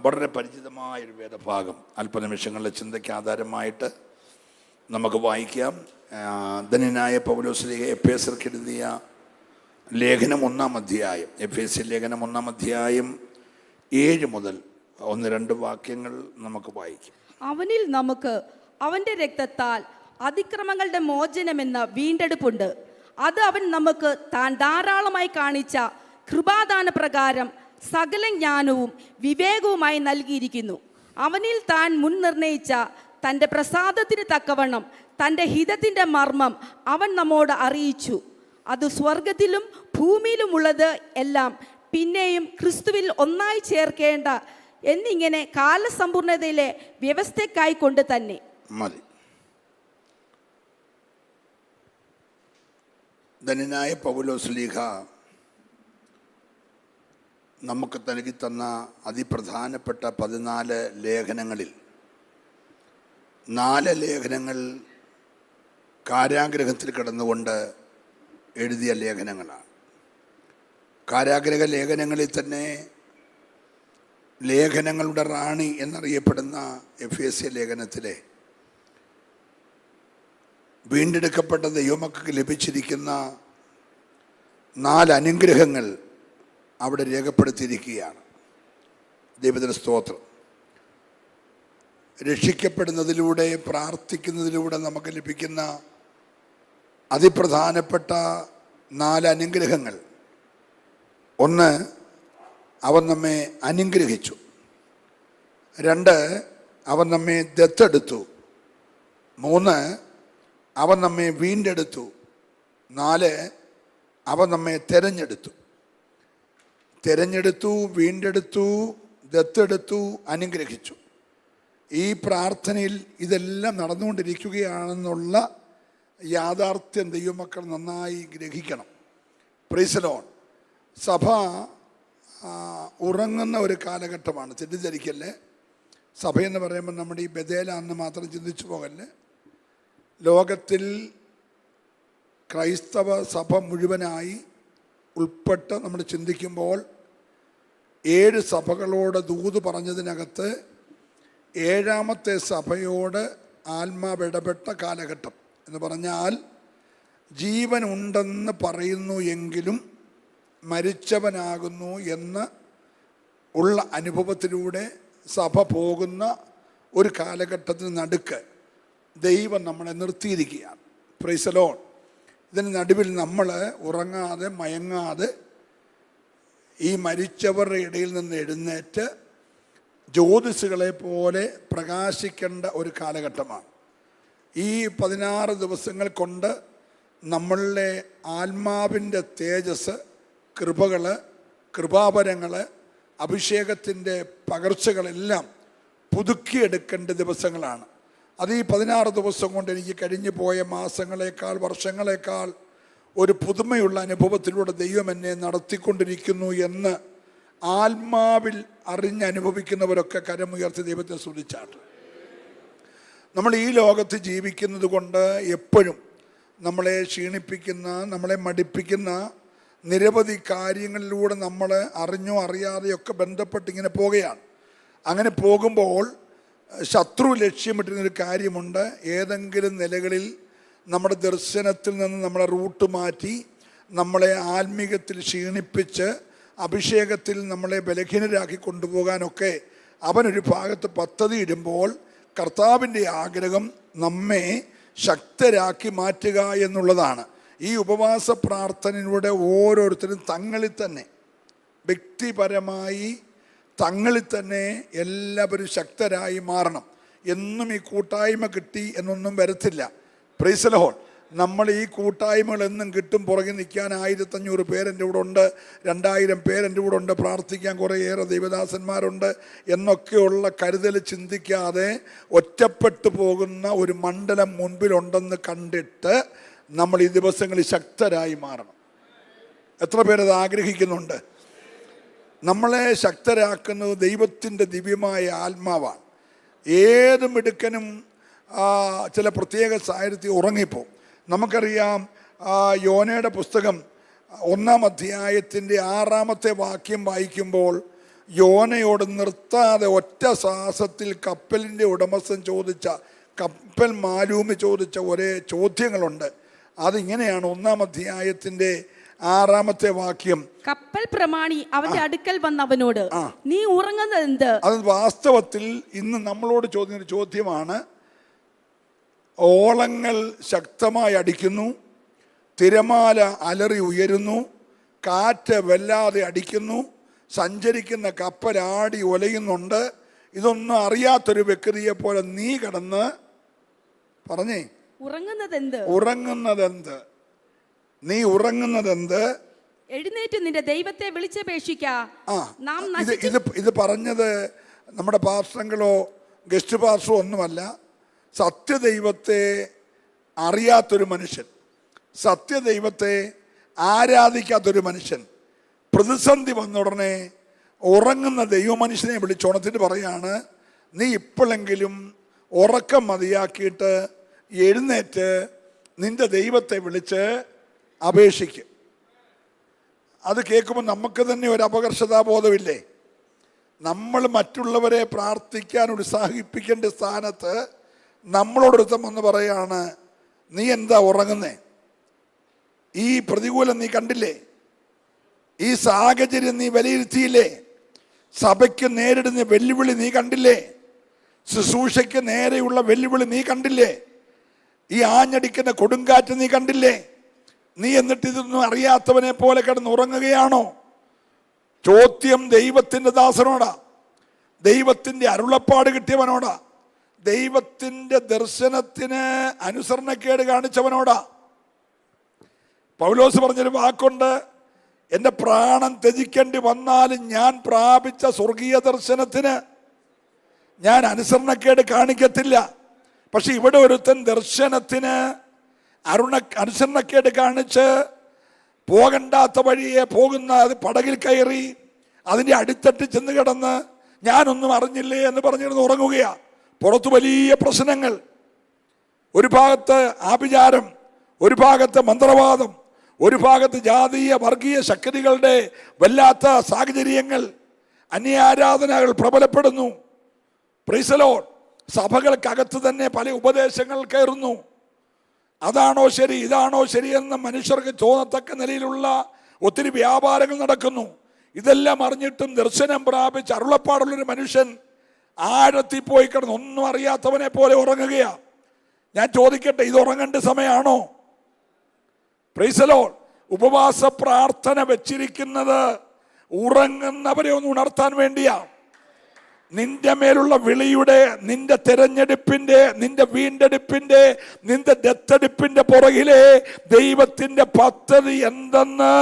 വളരെ പരിചിതമായൊരു വേദഭാഗം അല്പനിമിഷങ്ങളിലെ ചിന്തയ്ക്ക് ആധാരമായിട്ട് നമുക്ക് വായിക്കാം. ധന്യനായ പൗലോസ്ലീഹ എഫേസ്യർക്ക് എഴുതിയ ലേഖനം 1-ാം അധ്യായം, എഫേസ്യ ലേഖനം 1-ാം അധ്യായം 7 മുതൽ 1-2 വാക്യങ്ങൾ നമുക്ക് വായിക്കാം. അവനിൽ നമുക്ക് അവൻ്റെ രക്തത്താൽ അതിക്രമങ്ങളുടെ മോചനമെന്ന വീണ്ടെടുപ്പുണ്ട്. അത് അവൻ നമുക്ക് താൻ ധാരാളമായി കാണിച്ച കൃപാദാന പ്രകാരം സകല ജ്ഞാനവും വിവേകവുമായി നൽകിയിരിക്കുന്നു. അവനിൽ താൻ മുൻ നിർണയിച്ച തൻ്റെ പ്രസാദത്തിന് തക്കവണ്ണം തൻ്റെ ഹിതത്തിൻ്റെ മർമ്മം അവൻ നമ്മോട് അറിയിച്ചു. അത് സ്വർഗത്തിലും ഭൂമിയിലുമുള്ളത് എല്ലാം പിന്നെയും ക്രിസ്തുവിൽ ഒന്നായി ചേർക്കേണ്ട എന്നിങ്ങനെ കാലസമ്പൂർണതയിലെ വ്യവസ്ഥയ്ക്കായി കൊണ്ട് തന്നെ മതി. ധന്യനായ പൗലോസ്ലീഹ നമുക്ക് നൽകി തന്ന അതിപ്രധാനപ്പെട്ട 14 ലേഖനങ്ങളിൽ 4 ലേഖനങ്ങൾ കാരാഗ്രഹത്തിൽ കിടന്നുകൊണ്ട് എഴുതിയ ലേഖനങ്ങളാണ്. കാരാഗ്രഹ ലേഖനങ്ങളിൽ തന്നെ ലേഖനങ്ങളുടെ റാണി എന്നറിയപ്പെടുന്ന എഫേസ്യ ലേഖനത്തിലെ വീണ്ടെടുക്കപ്പെട്ട ദൈവമക്കൾക്ക് ലഭിച്ചിരിക്കുന്ന 4 അനുഗ്രഹങ്ങൾ അവിടെ രേഖപ്പെടുത്തിയിരിക്കുകയാണ്. ദൈവത്തിന് സ്തോത്രം. രക്ഷിക്കപ്പെടുന്നതിലൂടെ, പ്രാർത്ഥിക്കുന്നതിലൂടെ നമുക്ക് ലഭിക്കുന്ന അതിപ്രധാനപ്പെട്ട 4 അനുഗ്രഹങ്ങൾ. 1, അവൻ നമ്മെ അനുഗ്രഹിച്ചു. 2, അവൻ നമ്മെ ദത്തെടുത്തു. 3, അവൻ നമ്മെ വീണ്ടെടുത്തു. 4, അവൻ നമ്മെ തിരഞ്ഞെടുത്തു. വീണ്ടെടുത്തു, ദത്തെടുത്തു, അനുഗ്രഹിച്ചു. ഈ പ്രാർത്ഥനയിൽ ഇതെല്ലാം നടന്നുകൊണ്ടിരിക്കുകയാണെന്നുള്ള യാഥാർത്ഥ്യം ദൈവമക്കൾ നന്നായി ഗ്രഹിക്കണം. Price the Lord. സഭ ഉറങ്ങുന്ന ഒരു കാലഘട്ടമാണ്. തെറ്റിദ്ധരിക്കല്ലേ. സഭയെന്ന് പറയുമ്പോൾ നമ്മുടെ ഈ ബഥേലാന്ന് മാത്രം ചിന്തിച്ചു പോകല്ലേ. ലോകത്തിൽ ക്രൈസ്തവ സഭ മുഴുവനായി ഉൾപ്പെട്ട് നമ്മൾ ചിന്തിക്കുമ്പോൾ 7 സഭകളോട് ദൂത് പറഞ്ഞതിനകത്ത് 7ാമത്തെ സഭയോട് ആത്മാവ് ഇടപെട്ട കാലഘട്ടം എന്ന് പറഞ്ഞാൽ ജീവൻ ഉണ്ടെന്ന് പറയുന്നു എങ്കിലും മരിച്ചവനാകുന്നു എന്ന് ഉള്ള അനുഭവത്തിലൂടെ സഭ പോകുന്ന ഒരു കാലഘട്ടത്തിന് നടുക്ക് ദൈവം നമ്മളെ നിർത്തിയിരിക്കുകയാണ്. Price the Lord. ഇതിന് നടുവിൽ നമ്മൾ ഉറങ്ങാതെ മയങ്ങാതെ ഈ മരിച്ചവരുടെ ഇടയിൽ നിന്ന് എഴുന്നേറ്റ് ജ്യോതിസുകളെ പോലെ പ്രകാശിക്കേണ്ട ഒരു കാലഘട്ടമാണ്. ഈ 16 ദിവസങ്ങൾ കൊണ്ട് നമ്മളുടെ ആത്മാവിൻ്റെ തേജസ്, കൃപകൾ, കൃപാവരങ്ങൾ, അഭിഷേകത്തിൻ്റെ പകർച്ചകളെല്ലാം പുതുക്കിയെടുക്കേണ്ട ദിവസങ്ങളാണ്. അത് ഈ 16 ദിവസം കൊണ്ട് എനിക്ക് കഴിഞ്ഞു പോയ മാസങ്ങളേക്കാൾ, വർഷങ്ങളേക്കാൾ ഒരു പുതുമയുള്ള അനുഭവത്തിലൂടെ ദൈവം എന്നെ നടത്തിക്കൊണ്ടിരിക്കുന്നു എന്ന് ആത്മാവിൽ അറിഞ്ഞനുഭവിക്കുന്നവരൊക്കെ കരമുയർത്തി ദൈവത്തെ സ്തുതിച്ചാട്ട്. നമ്മൾ ഈ ലോകത്ത് ജീവിക്കുന്നത് കൊണ്ട് എപ്പോഴും നമ്മളെ ക്ഷീണിപ്പിക്കുന്ന, നമ്മളെ മടിപ്പിക്കുന്ന നിരവധി കാര്യങ്ങളിലൂടെ നമ്മൾ അറിഞ്ഞോ അറിയാതെയൊക്കെ ബന്ധപ്പെട്ടിങ്ങനെ പോവുകയാണ്. അങ്ങനെ പോകുമ്പോൾ ശത്രു ലക്ഷ്യമിട്ടിരുന്നൊരു കാര്യമുണ്ട്. ഏതെങ്കിലും നിലകളിൽ നമ്മുടെ ദർശനത്തിൽ നിന്ന് നമ്മളെ റൂട്ട് മാറ്റി നമ്മളെ ആത്മീകത്തിൽ ക്ഷീണിപ്പിച്ച് അഭിഷേകത്തിൽ നമ്മളെ ബലഹീനരാക്കി കൊണ്ടുപോകാനൊക്കെ അവനൊരു ഭാഗത്ത് പദ്ധതി ഇടുമ്പോൾ കർത്താവിൻ്റെ ആഗ്രഹം നമ്മെ ശക്തരാക്കി മാറ്റുക എന്നുള്ളതാണ്. ഈ ഉപവാസ പ്രാർത്ഥനയിലൂടെ ഓരോരുത്തരും തങ്ങളിൽ തന്നെ വ്യക്തിപരമായി തങ്ങളിൽ തന്നെ എല്ലാവരും ശക്തരായി മാറണം. എന്നും ഈ കൂട്ടായ്മ കിട്ടി എന്നൊന്നും വരത്തില്ല. Price the Lord. നമ്മൾ ഈ കൂട്ടായ്മകൾ എന്നും കിട്ടും. പുറകെ നിൽക്കാൻ 1500 പേരെൻ്റെ കൂടെ ഉണ്ട്, 2000 പേരെൻ്റെ കൂടെ ഉണ്ട്, പ്രാർത്ഥിക്കാൻ കുറേയേറെ ദൈവദാസന്മാരുണ്ട് എന്നൊക്കെയുള്ള കരുതൽ ചിന്തിക്കാതെ ഒറ്റപ്പെട്ടു പോകുന്ന ഒരു മണ്ഡലം മുൻപിലുണ്ടെന്ന് കണ്ടിട്ട് നമ്മൾ ഈ ദിവസങ്ങളിൽ ശക്തരായി മാറണം. എത്ര പേരത് ആഗ്രഹിക്കുന്നുണ്ട്? നമ്മളെ ശക്തരാക്കുന്നത് ദൈവത്തിൻ്റെ ദിവ്യമായ ആത്മാവാണ്. ഏത് മിടുക്കനും ചില പ്രത്യേക സാഹചര്യത്തിൽ ഉറങ്ങിപ്പോവും. നമുക്കറിയാം, യോനയുടെ പുസ്തകം 1-ാം അധ്യായത്തിൻ്റെ 6-ാമത്തെ വാക്യം വായിക്കുമ്പോൾ യോനയോട് നിർത്താതെ ഒറ്റ ശ്വാസത്തിൽ കപ്പലിൻ്റെ ഉടമസ്ഥൻ ചോദിച്ച, കപ്പൽ മാലൂമി ചോദിച്ച ഒരേ ചോദ്യങ്ങളുണ്ട്. അതിങ്ങനെയാണ്. 1-ാം അധ്യായത്തിൻ്റെ 6-ാമത്തെ വാക്യം. കപ്പൽ പ്രമാണി അവന്റെ അടുക്കൽ വന്ന അവനോട്, നീ ഉറങ്ങുന്നത് എന്ത്? അത് വാസ്തവത്തിൽ ഇന്ന് നമ്മളോട് ചോദിക്കുന്ന ഒരു ചോദ്യമാണ്. ഓളങ്ങൾ ശക്തമായി അടിക്കുന്നു, തിരമാല അലറി ഉയരുന്നു, കാറ്റ് വല്ലാതെ അടിക്കുന്നു, സഞ്ചരിക്കുന്ന കപ്പലാടി ഒലയുന്നുണ്ട്. ഇതൊന്നും അറിയാത്തൊരു വ്യക്തിയെ പോലെ നീ കിടന്ന് പറഞ്ഞേ ഉറങ്ങുന്നതെന്ത്? നീ ഉറങ്ങുന്നതെന്ത്? എഴുന്നേറ്റ് നിന്റെ ദൈവത്തെ വിളിച്ചപേക്ഷിക്ക. ഇത് പറഞ്ഞത് നമ്മുടെ പാർശ്വങ്ങളോ ഗസ്റ്റ് പാർശ്വോ ഒന്നുമല്ല. സത്യദൈവത്തെ അറിയാത്തൊരു മനുഷ്യൻ, സത്യദൈവത്തെ ആരാധിക്കാത്തൊരു മനുഷ്യൻ പ്രതിസന്ധി വന്ന ഉടനെ ഉറങ്ങുന്ന ദൈവമനുഷ്യനെ വിളിച്ചുണർത്തിട്ട് പറയാണ്, നീ ഇപ്പോഴെങ്കിലും ഉറക്കം മതിയാക്കിയിട്ട് എഴുന്നേറ്റ് നിന്റെ ദൈവത്തെ വിളിച്ച് അപേക്ഷിക്കും. അത് കേൾക്കുമ്പോൾ നമുക്ക് തന്നെ ഒരു അപകർഷതാബോധമില്ലേ? നമ്മൾ മറ്റുള്ളവരെ പ്രാർത്ഥിക്കാൻ ഉത്സാഹിപ്പിക്കേണ്ട സ്ഥാനത്ത് നമ്മളോടൊരുത്തം എന്ന് പറയാണ്, നീ എന്താ ഉറങ്ങുന്നേ? ഈ പ്രതികൂലം നീ കണ്ടില്ലേ? ഈ സാഹചര്യം നീ വിലയിരുത്തിയില്ലേ? സഭയ്ക്ക് നേരിടുന്ന വെല്ലുവിളി നീ കണ്ടില്ലേ? ശുശ്രൂഷയ്ക്ക് നേരെയുള്ള വെല്ലുവിളി നീ കണ്ടില്ലേ? ഈ ആഞ്ഞടിക്കുന്ന കൊടുങ്കാറ്റ് നീ കണ്ടില്ലേ? നീ എന്നിട്ട് ഇതൊന്നും അറിയാത്തവനെ പോലെ കിടന്ന് ഉറങ്ങുകയാണോ? ചോദ്യം ദൈവത്തിൻ്റെ ദാസനോടാ, ദൈവത്തിൻ്റെ അരുളപ്പാട് കിട്ടിയവനോടാ, ദൈവത്തിൻ്റെ ദർശനത്തിന് അനുസരണക്കേട് കാണിച്ചവനോടാ. പൗലോസ് പറഞ്ഞൊരു വാക്കുണ്ട്, എൻ്റെ പ്രാണൻ ത്യജിക്കേണ്ടി വന്നാലും ഞാൻ പ്രാപിച്ച സ്വർഗീയ ദർശനത്തിന് ഞാൻ അനുസരണക്കേട് കാണിക്കത്തില്ല. പക്ഷെ ഇവിടെ ഒരുത്തൻ ദർശനത്തിന് അനുസരണക്കേട് കാണിച്ച് പോകണ്ടാത്ത വഴിയെ പോകുന്ന പടകിൽ കയറി അതിൻ്റെ അടിത്തട്ട് ചെന്ന് കിടന്ന് ഞാനൊന്നും അറിഞ്ഞില്ലേ എന്ന് പറഞ്ഞിരുന്ന് ഉറങ്ങുകയാ. പുറത്ത് വലിയ പ്രശ്നങ്ങൾ, ഒരു ഭാഗത്ത് ആഭിചാരം, ഒരു ഭാഗത്ത് മന്ത്രവാദം, ഒരു ഭാഗത്ത് ജാതീയ വർഗീയ ശക്തികളുടെ വല്ലാത്ത സാഹചര്യങ്ങൾ, അന്യാരാധനകൾ പ്രബലപ്പെടുന്നു. Praise the lord. സഭകൾക്കകത്ത് തന്നെ പല ഉപദേശങ്ങൾ കയറുന്നു. അതാണോ ശരി, ഇതാണോ ശരിയെന്ന് മനുഷ്യർക്ക് തോന്നത്തക്ക നിലയിലുള്ള ഒത്തിരി വ്യാപാരങ്ങൾ നടക്കുന്നു. ഇതെല്ലാം അറിഞ്ഞിട്ടും ദർശനം പ്രാപിച്ച് അരുളപ്പാടുള്ളൊരു മനുഷ്യൻ ആഴത്തിൽ പോയി കിടന്ന് ഒന്നും അറിയാത്തവനെ പോലെ ഉറങ്ങുകയാ. ഞാൻ ചോദിക്കട്ടെ, ഇത് ഉറങ്ങേണ്ട സമയമാണോ? Praise the lord. ഉപവാസ പ്രാർത്ഥന വെച്ചിരിക്കുന്നത് ഉറങ്ങുന്നവരെ ഒന്ന് ഉണർത്താൻ വേണ്ടിയാ. നിന്റെ മേലുള്ള വിളിയുടെ, നിന്റെ തെരഞ്ഞെടുപ്പിന്റെ, നിന്റെ വീണ്ടെടുപ്പിന്റെ, നിന്റെ ദത്തെടുപ്പിന്റെ പുറകിലെ ദൈവത്തിന്റെ പദ്ധതി എന്തെന്ന്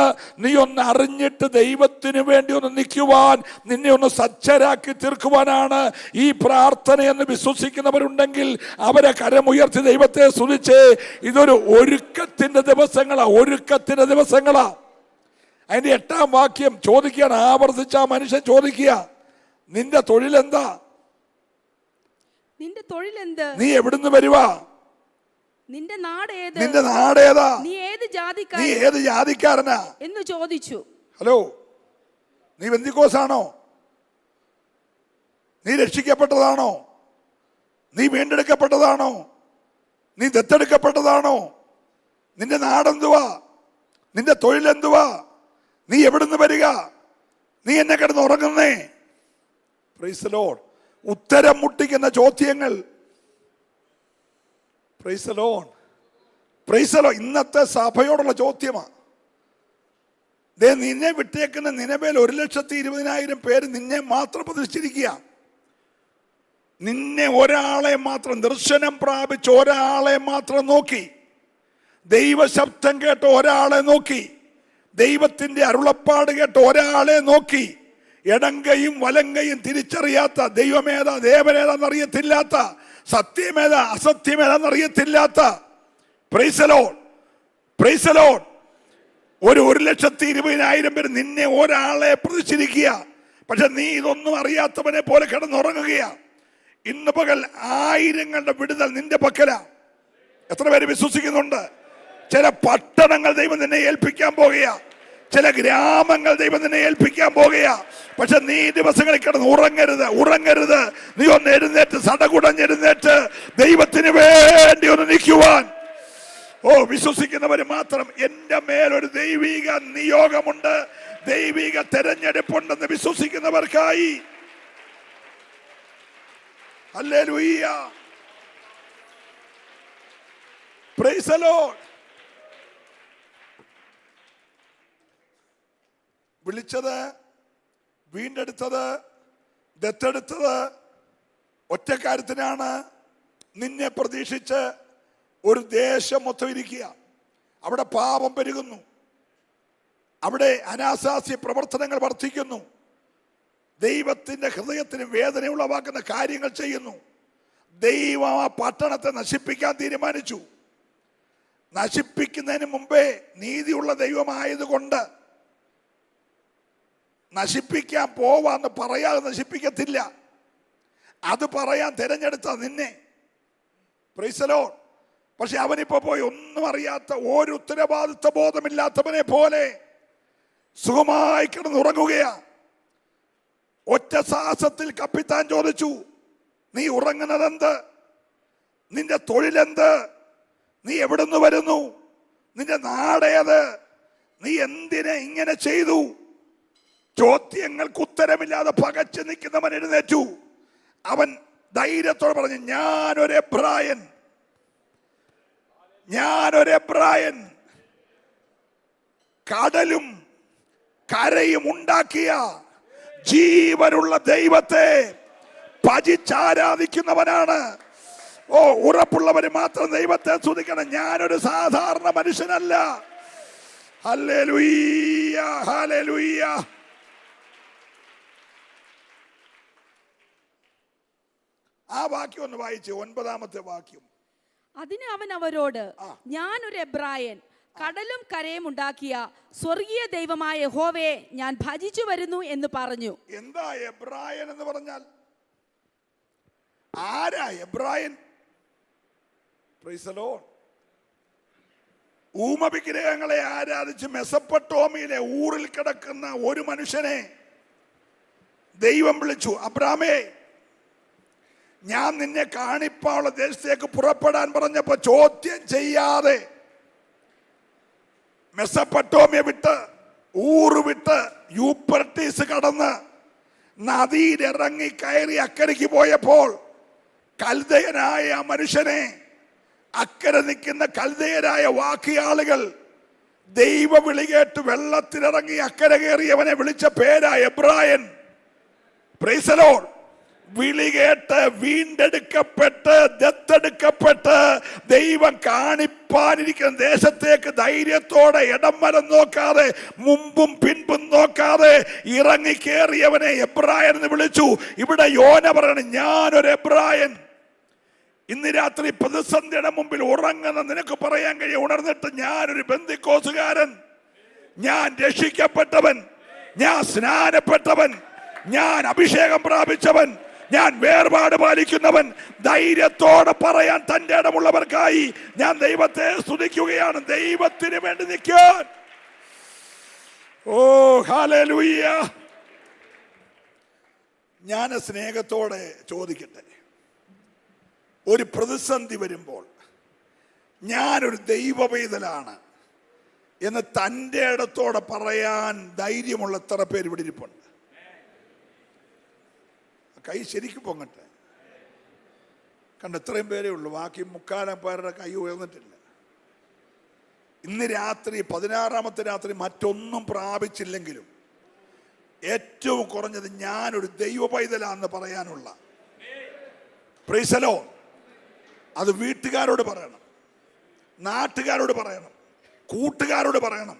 നീ ഒന്ന് അറിഞ്ഞിട്ട് ദൈവത്തിന് വേണ്ടി ഒന്ന് നിൽക്കുവാൻ, നിന്നെ ഒന്ന് സജ്ജരാക്കി തീർക്കുവാനാണ് ഈ പ്രാർത്ഥന എന്ന് വിശ്വസിക്കുന്നവരുണ്ടെങ്കിൽ അവരെ കരമുയർത്തി ദൈവത്തെ സ്തുതിച്ച്. ഇതൊരു ഒരുക്കത്തിന്റെ ദിവസങ്ങളാ, ഒരുക്കത്തിന്റെ ദിവസങ്ങളാ. അതിന്റെ 8-ാം വാക്യം ചോദിക്കുകയാണ്, ആവർത്തിച്ച ആ മനുഷ്യൻ ചോദിക്കുക, നിന്റെ തൊഴിലെന്താ? നിന്റെ തൊഴിലെന്ത്? നീ എവിടുന്ന് വരുവാ? നിന്റെ നാട് ഏത്? നിന്റെ നാട് ഏതാ? നീ ഏത് ജാതിക്കാരനാ എന്ന് ചോദിച്ചു. ഹലോ, നീ ബന്ധിക്കോസാണോ? നീ രക്ഷിക്കപ്പെട്ടതാണോ? നീ വീണ്ടെടുക്കപ്പെട്ടതാണോ? നീ ദത്തെടുക്കപ്പെട്ടതാണോ? നിന്റെ നാടെന്തുവാ? നിന്റെ തൊഴിലെന്തുവാ? നീ എവിടുന്ന് വരിക? നീ എന്നെ കിടന്ന് ഉറങ്ങുന്നേ? Price the Lord. ഉത്തരം മുട്ടിക്കുന്ന ചോദ്യങ്ങൾ. Price the lord. Praise the Lord. ഇന്നത്തെ സഭയോടുള്ള ചോദ്യമാണ്. നിന്നെ വിട്ടേക്കുന്ന നിലവിൽ 1,20,000 പേര് നിന്നെ മാത്രം പ്രതിഷ്ഠിച്ചിരിക്കുക. നിന്നെ ഒരാളെ മാത്രം, ദർശനം പ്രാപിച്ച ഒരാളെ മാത്രം നോക്കി, ദൈവശബ്ദം കേട്ട ഒരാളെ നോക്കി, ദൈവത്തിന്റെ അരുളപ്പാട് കേട്ട ഒരാളെ നോക്കി, ഇടങ്കയും വലങ്കയും തിരിച്ചറിയാത്ത, ദൈവമേതാ ദേവനേതാന്നറിയത്തില്ലാത്ത, സത്യമേതാ അസത്യമേതാന്നറിയത്തില്ലാത്ത, praise the lord, praise the lord, 1,20,000 പേര് നിന്നെ ഒരാളെ പ്രതിഷ്ഠിക്കുക. പക്ഷെ നീ ഇതൊന്നും അറിയാത്തവനെ പോലെ കിടന്നുറങ്ങുകയാ. ഇന്ന് പകൽ ആയിരങ്ങളുടെ വിടുതൽ നിന്റെ പക്കലാ. എത്ര പേര് വിശ്വസിക്കുന്നുണ്ട്? ചില പട്ടണങ്ങൾ ദൈവം നിന്നെ ഏൽപ്പിക്കാൻ പോകുക. ചില ഗ്രാമങ്ങൾ ദൈവം നിന്നെ ഏൽപ്പിക്കാൻ പോകുകയാ. പക്ഷെ നീ ദിവസങ്ങളിൽ കിടന്ന് ഉറങ്ങരുത്. നീ ഒന്ന് എഴുന്നേറ്റ്, സടകുടഞ്ഞെഴുന്നേറ്റ് ദൈവത്തിന് വേണ്ടി ഒന്ന് നിൽക്കുവാൻ. വിശ്വസിക്കുന്നവര് മാത്രം. എന്റെ മേലൊരു ദൈവിക നിയോഗമുണ്ട്, ദൈവിക തെരഞ്ഞെടുപ്പുണ്ടെന്ന് വിശ്വസിക്കുന്നവർക്കായി. Hallelujah, praise the lord. വിളിച്ചത്, വീണ്ടെടുത്തത്, ദത്തെടുത്തത് ഒറ്റ കാര്യത്തിനാണ്. നിന്നെ പ്രതീക്ഷിച്ച് ഒരു ദേശം മൊത്തം ഇരിക്കുക. അവിടെ പാപം പെരുകുന്നു, അവിടെ അനാശാസ്യ പ്രവർത്തനങ്ങൾ വർദ്ധിക്കുന്നു, ദൈവത്തിന്റെ ഹൃദയത്തിന് വേദന ഉളവാക്കുന്ന കാര്യങ്ങൾ ചെയ്യുന്നു. ദൈവം ആ പട്ടണത്തെ നശിപ്പിക്കാൻ തീരുമാനിച്ചു. നശിപ്പിക്കുന്നതിന് മുമ്പേ നീതിയുള്ള ദൈവമായതുകൊണ്ട് നശിപ്പിക്കാൻ പോവാന്ന് പറയാതെ നശിപ്പിക്കത്തില്ല. അത് പറയാൻ തിരഞ്ഞെടുത്ത നിന്നെ. Price the Lord. പക്ഷെ അവനിപ്പോ പോയി ഒന്നും അറിയാത്ത, ഒരു ഉത്തരവാദിത്വ ബോധമില്ലാത്തവനെ പോലെ സുഖമായി കിടന്നുറങ്ങുകയാ. ഒറ്റ സാഹസത്തിൽ കപ്പിത്താൻ ചോദിച്ചു, നീ ഉറങ്ങുന്നതെന്ത്? നിന്റെ തൊഴിലെന്ത്? നീ എവിടുന്ന് വരുന്നു? നിന്റെ നാടേത്? നീ എന്തിനെ ഇങ്ങനെ ചെയ്തു? ചോദ്യങ്ങൾക്ക് ഉത്തരമില്ലാതെ പകച്ചു നിൽക്കുന്നവൻ എഴുന്നേറ്റു. അവൻ ധൈര്യത്തോടെ പറഞ്ഞു, ഞാനൊരു എബ്രായൻ, കടലും കരയും ഉണ്ടാക്കിയ ജീവനുള്ള ദൈവത്തെ ഭജിച്ചാരാധിക്കുന്നവനാണ്. ഉറപ്പുള്ളവര് മാത്രം ദൈവത്തെ സ്തുതിക്കണം. ഞാനൊരു സാധാരണ മനുഷ്യനല്ല. Hallelujah, hallelujah. ആ വാക്യം ഒന്ന് വായിച്ചു, 9ാമത്തെ വാക്യം. അതിന് അവൻ അവരോട്, ഞാനൊരു എബ്രായൻ, കടലും കരയും ഉണ്ടാക്കിയ സ്വർഗീയ ദൈവമായ യഹോവയെ ഞാൻ ഭജിച്ചു വരുന്നു എന്ന് പറഞ്ഞു. എന്താ എബ്രായൻ എന്ന് പറഞ്ഞാൽ? ആരാ എബ്രായൻ? Praise the lord. ഊമവിഗ്രഹങ്ങളെ ആരാധിച്ച് മെസൊപ്പൊട്ടോമിയിലെ ഊറിൽ കിടക്കുന്ന ഒരു മനുഷ്യനെ ദൈവം വിളിച്ചു. അബ്രാമേ, ഞാൻ നിന്നെ കാണിപ്പാനുള്ള ദേശത്തേക്ക് പുറപ്പെടാൻ പറഞ്ഞപ്പോ ചോദ്യം ചെയ്യാതെ മെസൊപ്പൊട്ടോമിയ വിട്ട്, ഊറ് വിട്ട്, യൂഫ്രട്ടീസ് കടന്ന് നദിയിലിറങ്ങി കയറി അക്കരയ്ക്ക് പോയപ്പോൾ കൽദയനായ ആ മനുഷ്യനെ, അക്കരെ നിൽക്കുന്ന കൽദയരായ വാക്കിയാളുകൾ ദൈവ വിളി കേട്ട് വെള്ളത്തിലിറങ്ങി അക്കരെ കയറിയവനെ വിളിച്ച പേരാ എബ്രായൻ. Praise the Lord. വിളി കേട്ട് വീണ്ടെടുക്കപ്പെട്ട് ദത്തെടുക്കപ്പെട്ട് ദൈവം കാണിപ്പാനിരിക്കുന്ന ദേശത്തേക്ക് ധൈര്യത്തോടെ ഇടം വലം നോക്കാതെ മുമ്പും പിൻപും നോക്കാതെ ഇറങ്ങി കയറിയവനെ എബ്രായൻ എന്ന് വിളിച്ചു. ഇവിടെ യോന പറയണം, ഞാനൊരു എബ്രായൻ. ഇന്ന് രാത്രി പ്രതിസന്ധിയുടെ മുമ്പിൽ ഉറങ്ങുന്ന നിനക്ക് പറയാൻ കഴിയും, ഉണർന്നിട്ട് ഞാനൊരു ബന്ധിക്കോസുകാരൻ, ഞാൻ രക്ഷിക്കപ്പെട്ടവൻ, ഞാൻ സ്നാനപ്പെട്ടവൻ, ഞാൻ അഭിഷേകം പ്രാപിച്ചവൻ, ഞാൻ വേർപാട് പാലിക്കുന്നവൻ. ധൈര്യത്തോടെ പറയാൻ തന്റെ ഇടമുള്ളവർക്കായി ഞാൻ ദൈവത്തെ സ്തുതിക്കുകയാണ്. ദൈവത്തിന് വേണ്ടി നിൽക്കാൻ. ഹല്ലേലൂയ. ഞാൻ സ്നേഹത്തോടെ ചോദിക്കട്ടെ, ഒരു പ്രതിസന്ധി വരുമ്പോൾ ഞാനൊരു ദൈവവേദലാണ് എന്ന് തൻ്റെ ഇടത്തോടെ പറയാൻ ധൈര്യമുള്ള എത്ര പേര് ഇവിടെ ഇരിപ്പുണ്ട്? കൈ ശരിക്കും പൊങ്ങട്ടെ. കണ്ട, ഇത്രയും പേരേ ഉള്ളൂ. ബാക്കി 3/4 പേരുടെ കൈ ഉയർന്നിട്ടില്ല. ഇന്ന് രാത്രി 16ാമത്തെ രാത്രി മറ്റൊന്നും പ്രാപിച്ചില്ലെങ്കിലും ഏറ്റവും കുറഞ്ഞത് ഞാനൊരു ദൈവ പൈതലാന്ന് പറയാനുള്ള, പ്രൈസ് ദി ലോർഡ്, അത് വീട്ടുകാരോട് പറയണം, നാട്ടുകാരോട് പറയണം, കൂട്ടുകാരോട് പറയണം.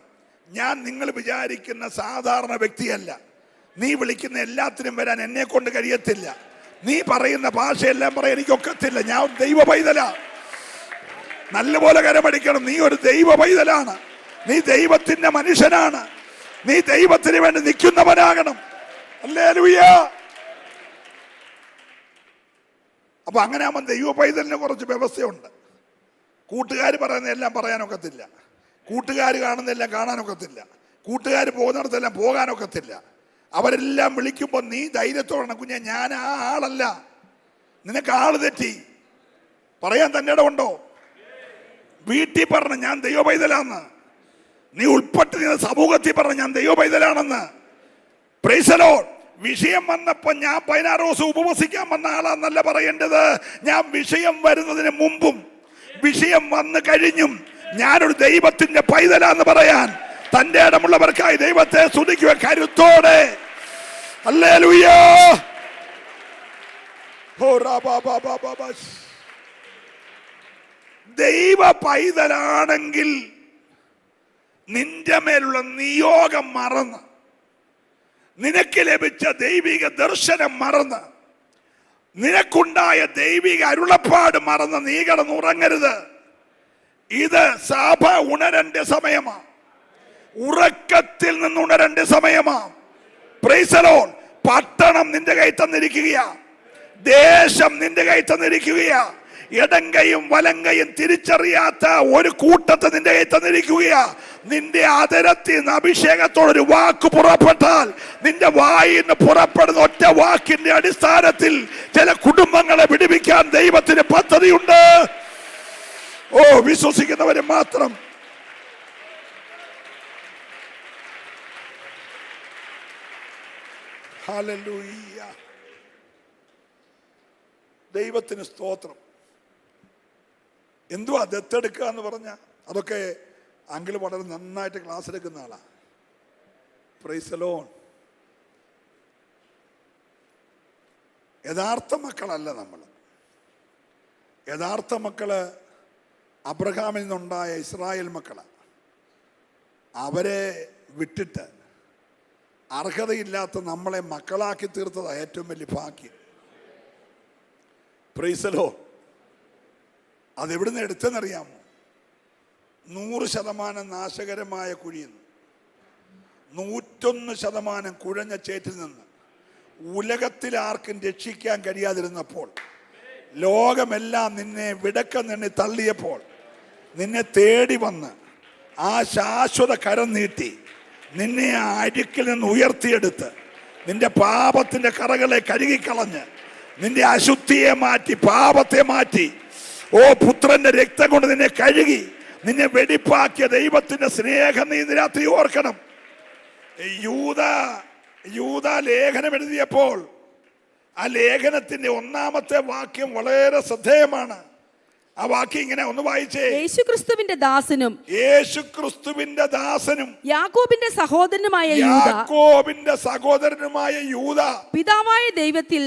ഞാൻ നിങ്ങൾ വിചാരിക്കുന്ന സാധാരണ വ്യക്തിയല്ല. നീ വിളിക്കുന്ന എല്ലാത്തിനും വരാൻ എന്നെ കൊണ്ട് കഴിയത്തില്ല. നീ പറയുന്ന ഭാഷയെല്ലാം പറയാൻ എനിക്കൊക്കത്തില്ല. ഞാൻ ദൈവ പൈതലാ. നല്ലപോലെ കരമടിക്കണം. നീ ഒരു ദൈവ പൈതലാണ്. നീ ദൈവത്തിന്റെ മനുഷ്യനാണ്. നീ ദൈവത്തിന് വേണ്ടി നിൽക്കുന്നവനാകണം. ഹല്ലേലൂയ. അപ്പൊ അങ്ങനെ ആവുമ്പോൾ ദൈവ പൈതലിന് കുറച്ച് വ്യവസ്ഥയുണ്ട്. കൂട്ടുകാർ പറയുന്നതെല്ലാം പറയാനൊക്കത്തില്ല, കൂട്ടുകാർ കാണുന്നതെല്ലാം കാണാനൊക്കത്തില്ല, കൂട്ടുകാർ പോകുന്നിടത്തെല്ലാം പോകാനൊക്കത്തില്ല. അവരെല്ലാം വിളിക്കുമ്പോൾ നീ ധൈര്യത്തോടെ കുഞ്ഞെ, ഞാൻ ആ ആളല്ല, നിനക്ക് ആള് തെറ്റി, പറയാൻ തന്റെ ഇടമുണ്ടോ? വീട്ടിൽ പറഞ്ഞ ഞാൻ ദൈവ പൈതലാന്ന്, നീ ഉൾപ്പെട്ട് നീ സമൂഹത്തിൽ പറഞ്ഞ ഞാൻ ദൈവ പൈതലാണെന്ന്. Price the Lord. വിഷയം വന്നപ്പോ ഞാൻ 16 ദിവസം ഉപവസിക്കാൻ വന്ന ആളാന്നല്ല പറയേണ്ടത്. ഞാൻ വിഷയം വരുന്നതിന് മുമ്പും വിഷയം വന്നു കഴിഞ്ഞും ഞാനൊരു ദൈവത്തിന്റെ പൈതലാന്ന് പറയാൻ തന്റെ ഇടമുള്ളവർക്കായി ദൈവത്തെ സ്തുതിക്കുക കരുത്തോടെ. ഹല്ലേലൂയ. ദൈവ പൈതലാണെങ്കിൽ നിന്റെ മേലുള്ള നിയോഗം മറന്ന്, നിനക്ക് ലഭിച്ച ദൈവിക ദർശനം മറന്ന്, നിനക്കുണ്ടായ ദൈവിക അരുളപ്പാട് മറന്ന് നീ കിടന്നുറങ്ങരുത്. ഇത് സഭ ഉണരേണ്ട സമയമാ, ഉറക്കത്തിൽ നിന്ന് ഉണരേണ്ട സമയമാ. Praise the lord. പട്ടണം നിന്റെ കൈ തന്നിരിക്കുകയാ, ദേശം നിന്റെ കൈ തന്നിരിക്കുകയാ, ഇടങ്കയും വലങ്കയും തിരിച്ചറിയാത്ത ഒരു കൂട്ടത്തെ നിന്റെ കൈ തന്നിരിക്കുകയാ. നിന്റെ അതരത്തിൽ നിന്ന് അഭിഷേകത്തോടൊരു വാക്ക് പുറപ്പെട്ടാൽ നിന്റെ വായിൽ നിന്ന് പുറപ്പെടുന്ന ഒറ്റ വാക്കിന്റെ അടിസ്ഥാനത്തിൽ ചില കുടുംബങ്ങളെ വിടുവിക്കാൻ ദൈവത്തിന് പദ്ധതിയുണ്ട്. ഓ, വിശ്വസിക്കുന്നവര് മാത്രം. ഹല്ലേലൂയ. ദൈവത്തിന് സ്തോത്രം. എന്തുവാ ദത്തെടുക്കുക എന്ന് പറഞ്ഞ അതൊക്കെ അങ്കിൾ വളരെ നന്നായിട്ട് ക്ലാസ് എടുക്കുന്ന ആളാ. Price the Lord. യഥാർത്ഥ മക്കളല്ല നമ്മൾ. യഥാർത്ഥ മക്കള് അബ്രഹാമിൽ നിന്നുണ്ടായ ഇസ്രായേൽ മക്കളാണ്. അവരെ വിട്ടിട്ട് അർഹതയില്ലാത്ത നമ്മളെ മക്കളാക്കി തീർത്തതാ ഏറ്റവും വലിയ ഭാഗ്യം. Praise the lord. അതെവിടുന്ന് എടുത്തെന്നറിയാമോ? 100% നാശകരമായ കുഴിയിൽ നിന്ന്, 101% കുഴഞ്ഞ ചേറ്റിൽ നിന്ന്, ഉലകത്തിൽ ആർക്കും രക്ഷിക്കാൻ കഴിയാതിരുന്നപ്പോൾ, ലോകമെല്ലാം നിന്നെ വിടക്കം നിന്നെ തള്ളിയപ്പോൾ, നിന്നെ തേടി വന്ന് ആ ശാശ്വത കരം നീട്ടി നിന്നെ ആ അഴുക്കിൽ നിന്ന് ഉയർത്തിയെടുത്ത് നിന്റെ പാപത്തിന്റെ കറകളെ കഴുകിക്കളഞ്ഞ് നിന്റെ അശുദ്ധിയെ മാറ്റി പാപത്തെ മാറ്റി, ഓ പുത്രന്റെ രക്തം കൊണ്ട് നിന്നെ കഴുകി നിന്നെ വെടിപ്പാക്കിയ ദൈവത്തിന്റെ സ്നേഹം നീ രാത്രി ഓർക്കണം. യൂദ ലേഖനം എഴുതിയപ്പോൾ ആ ലേഖനത്തിന്റെ 1-ാമത്തെ വാക്യം വളരെ ശ്രദ്ധേയമാണ്. ആ വാക്യം ഇങ്ങനെ ഒന്ന് വായിച്ചേ. യേശുക്രിസ്തുവിന്റെ ദാസനും യാക്കോബിന്റെ സഹോദരനുമായ യൂദ പിതാവായ ദൈവത്തിൽ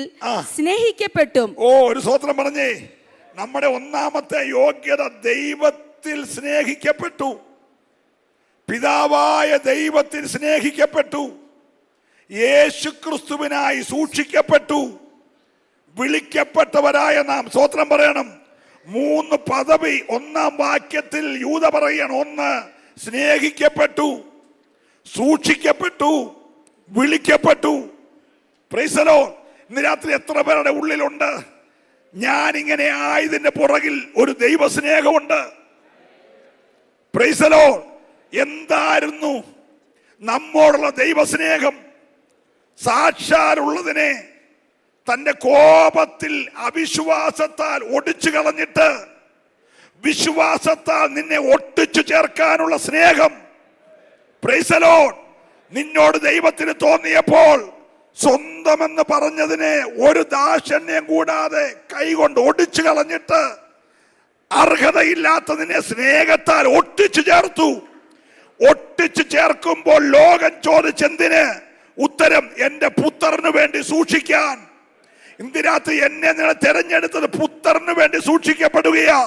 സ്നേഹിക്കപ്പെട്ടും. ഓ, ഒരു സ്തോത്രം പറഞ്ഞേ. നമ്മുടെ 1-ാമത്തെ യോഗ്യത ദൈവത്തിൽ സ്നേഹിക്കപ്പെട്ടു, പിതാവായ ദൈവത്തിൽ സ്നേഹിക്കപ്പെട്ടു, യേശുക്രിസ്തുവിനായി സൂക്ഷിക്കപ്പെട്ടു, വിളിക്കപ്പെട്ടവരായ നാം. സ്തോത്രം പറയണം. 3 പദവി 1-ാം വാക്യത്തിൽ യൂദ പറയാണ്. 1, സ്നേഹിക്കപ്പെട്ടു, സൂക്ഷിക്കപ്പെട്ടു, വിളിക്കപ്പെട്ടു. Praise the lord. ഇന്ന് രാത്രി എത്ര പേരുടെ ഉള്ളിലുണ്ട് ഞാനിങ്ങനെ ആയതിന്റെ പുറകിൽ ഒരു ദൈവസ്നേഹമുണ്ട്? Price the Lord. എന്തായിരുന്നു നമ്മോടുള്ള ദൈവസ്നേഹം? സാക്ഷാലുള്ളതിനെ തന്റെ കോപത്തിൽ അവിശ്വാസത്താൽ ഒടിച്ചു കളഞ്ഞിട്ട് വിശ്വാസത്താൽ നിന്നെ ഒട്ടിച്ചു ചേർക്കാനുള്ള സ്നേഹം. Price the Lord. നിന്നോട് ദൈവത്തിന് തോന്നിയപ്പോൾ സ്വന്തമെന്ന് പറഞ്ഞതിനെ ഒരു ദാക്ഷണ്യം കൂടാതെ കൈകൊണ്ട് ഒടിച്ചു കളഞ്ഞിട്ട് അർഹതയില്ലാത്ത നിന്നെ സ്നേഹത്താൽ ഒട്ടിച്ചു ചേർത്തു. ഒട്ടിച്ചു ചേർക്കുമ്പോൾ ലോകം ചോദിച്ചെന്തിന്? ഉത്തരം, എന്റെ പുത്രന് വേണ്ടി സൂക്ഷിക്കാൻ. ഇന്ന് രാത്രി എന്നെ നിങ്ങളെ തെരഞ്ഞെടുത്തത് പുത്രന് വേണ്ടി സൂക്ഷിക്കപ്പെടുകയാ.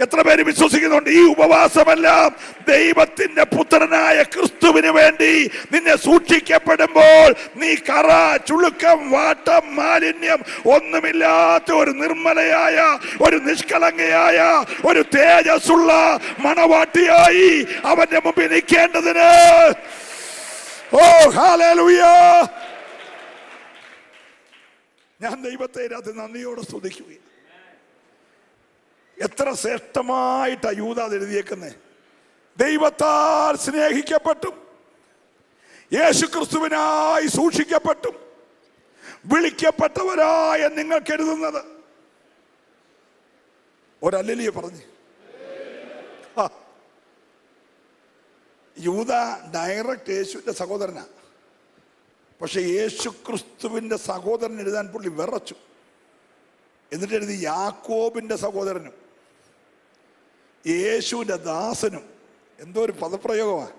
എത്ര പേര് വിശ്വസിക്കുന്നുണ്ട്? ഈ ഉപവാസമെല്ലാം ദൈവത്തിന്റെ പുത്രനായ ക്രിസ്തുവിന് വേണ്ടി നിന്നെ സൂക്ഷിക്കപ്പെടുമ്പോൾ നീ കറ, ചുളുക്കം, വാട്ടം, മാലിന്യം ഒന്നുമില്ലാത്ത ഒരു നിർമ്മലയായ, ഒരു നിഷ്കളങ്കയായ, ഒരു തേജസ്സുള്ള മണവാട്ടിയായി അവന്റെ മുമ്പിൽ നിൽക്കേണ്ടതിന്. ഓ ഹല്ലേലൂയ. ഞാൻ ദൈവത്തെ രാത്രി നന്ദിയോടെ സ്തുതിക്കുകയും. എത്ര ശ്രേഷ്ഠമായിട്ടാ യൂദ എഴുതിയേക്കുന്നേ. ദൈവത്താൽ സ്നേഹിക്കപ്പെട്ടും യേശുക്രിസ്തുവിനായി സൂക്ഷിക്കപ്പെട്ടും വിളിക്കപ്പെട്ടവരായ നിങ്ങൾ കരുതുന്നത്. ഒരല്ലേലിയ പറഞ്ഞ്. യൂദ ഡയറക്റ്റ് യേശുവിന്റെ സഹോദരനാ. പക്ഷെ യേശുക്രിസ്തുവിന്റെ സഹോദരൻ എഴുതാൻ പുള്ളി വിറച്ചു. എന്നിട്ട് എഴുതി യാക്കോബിന്റെ സഹോദരനും യേശുവിന്റെ ദാസനും. എന്തോ ഒരു പദപ്രയോഗമാണ്.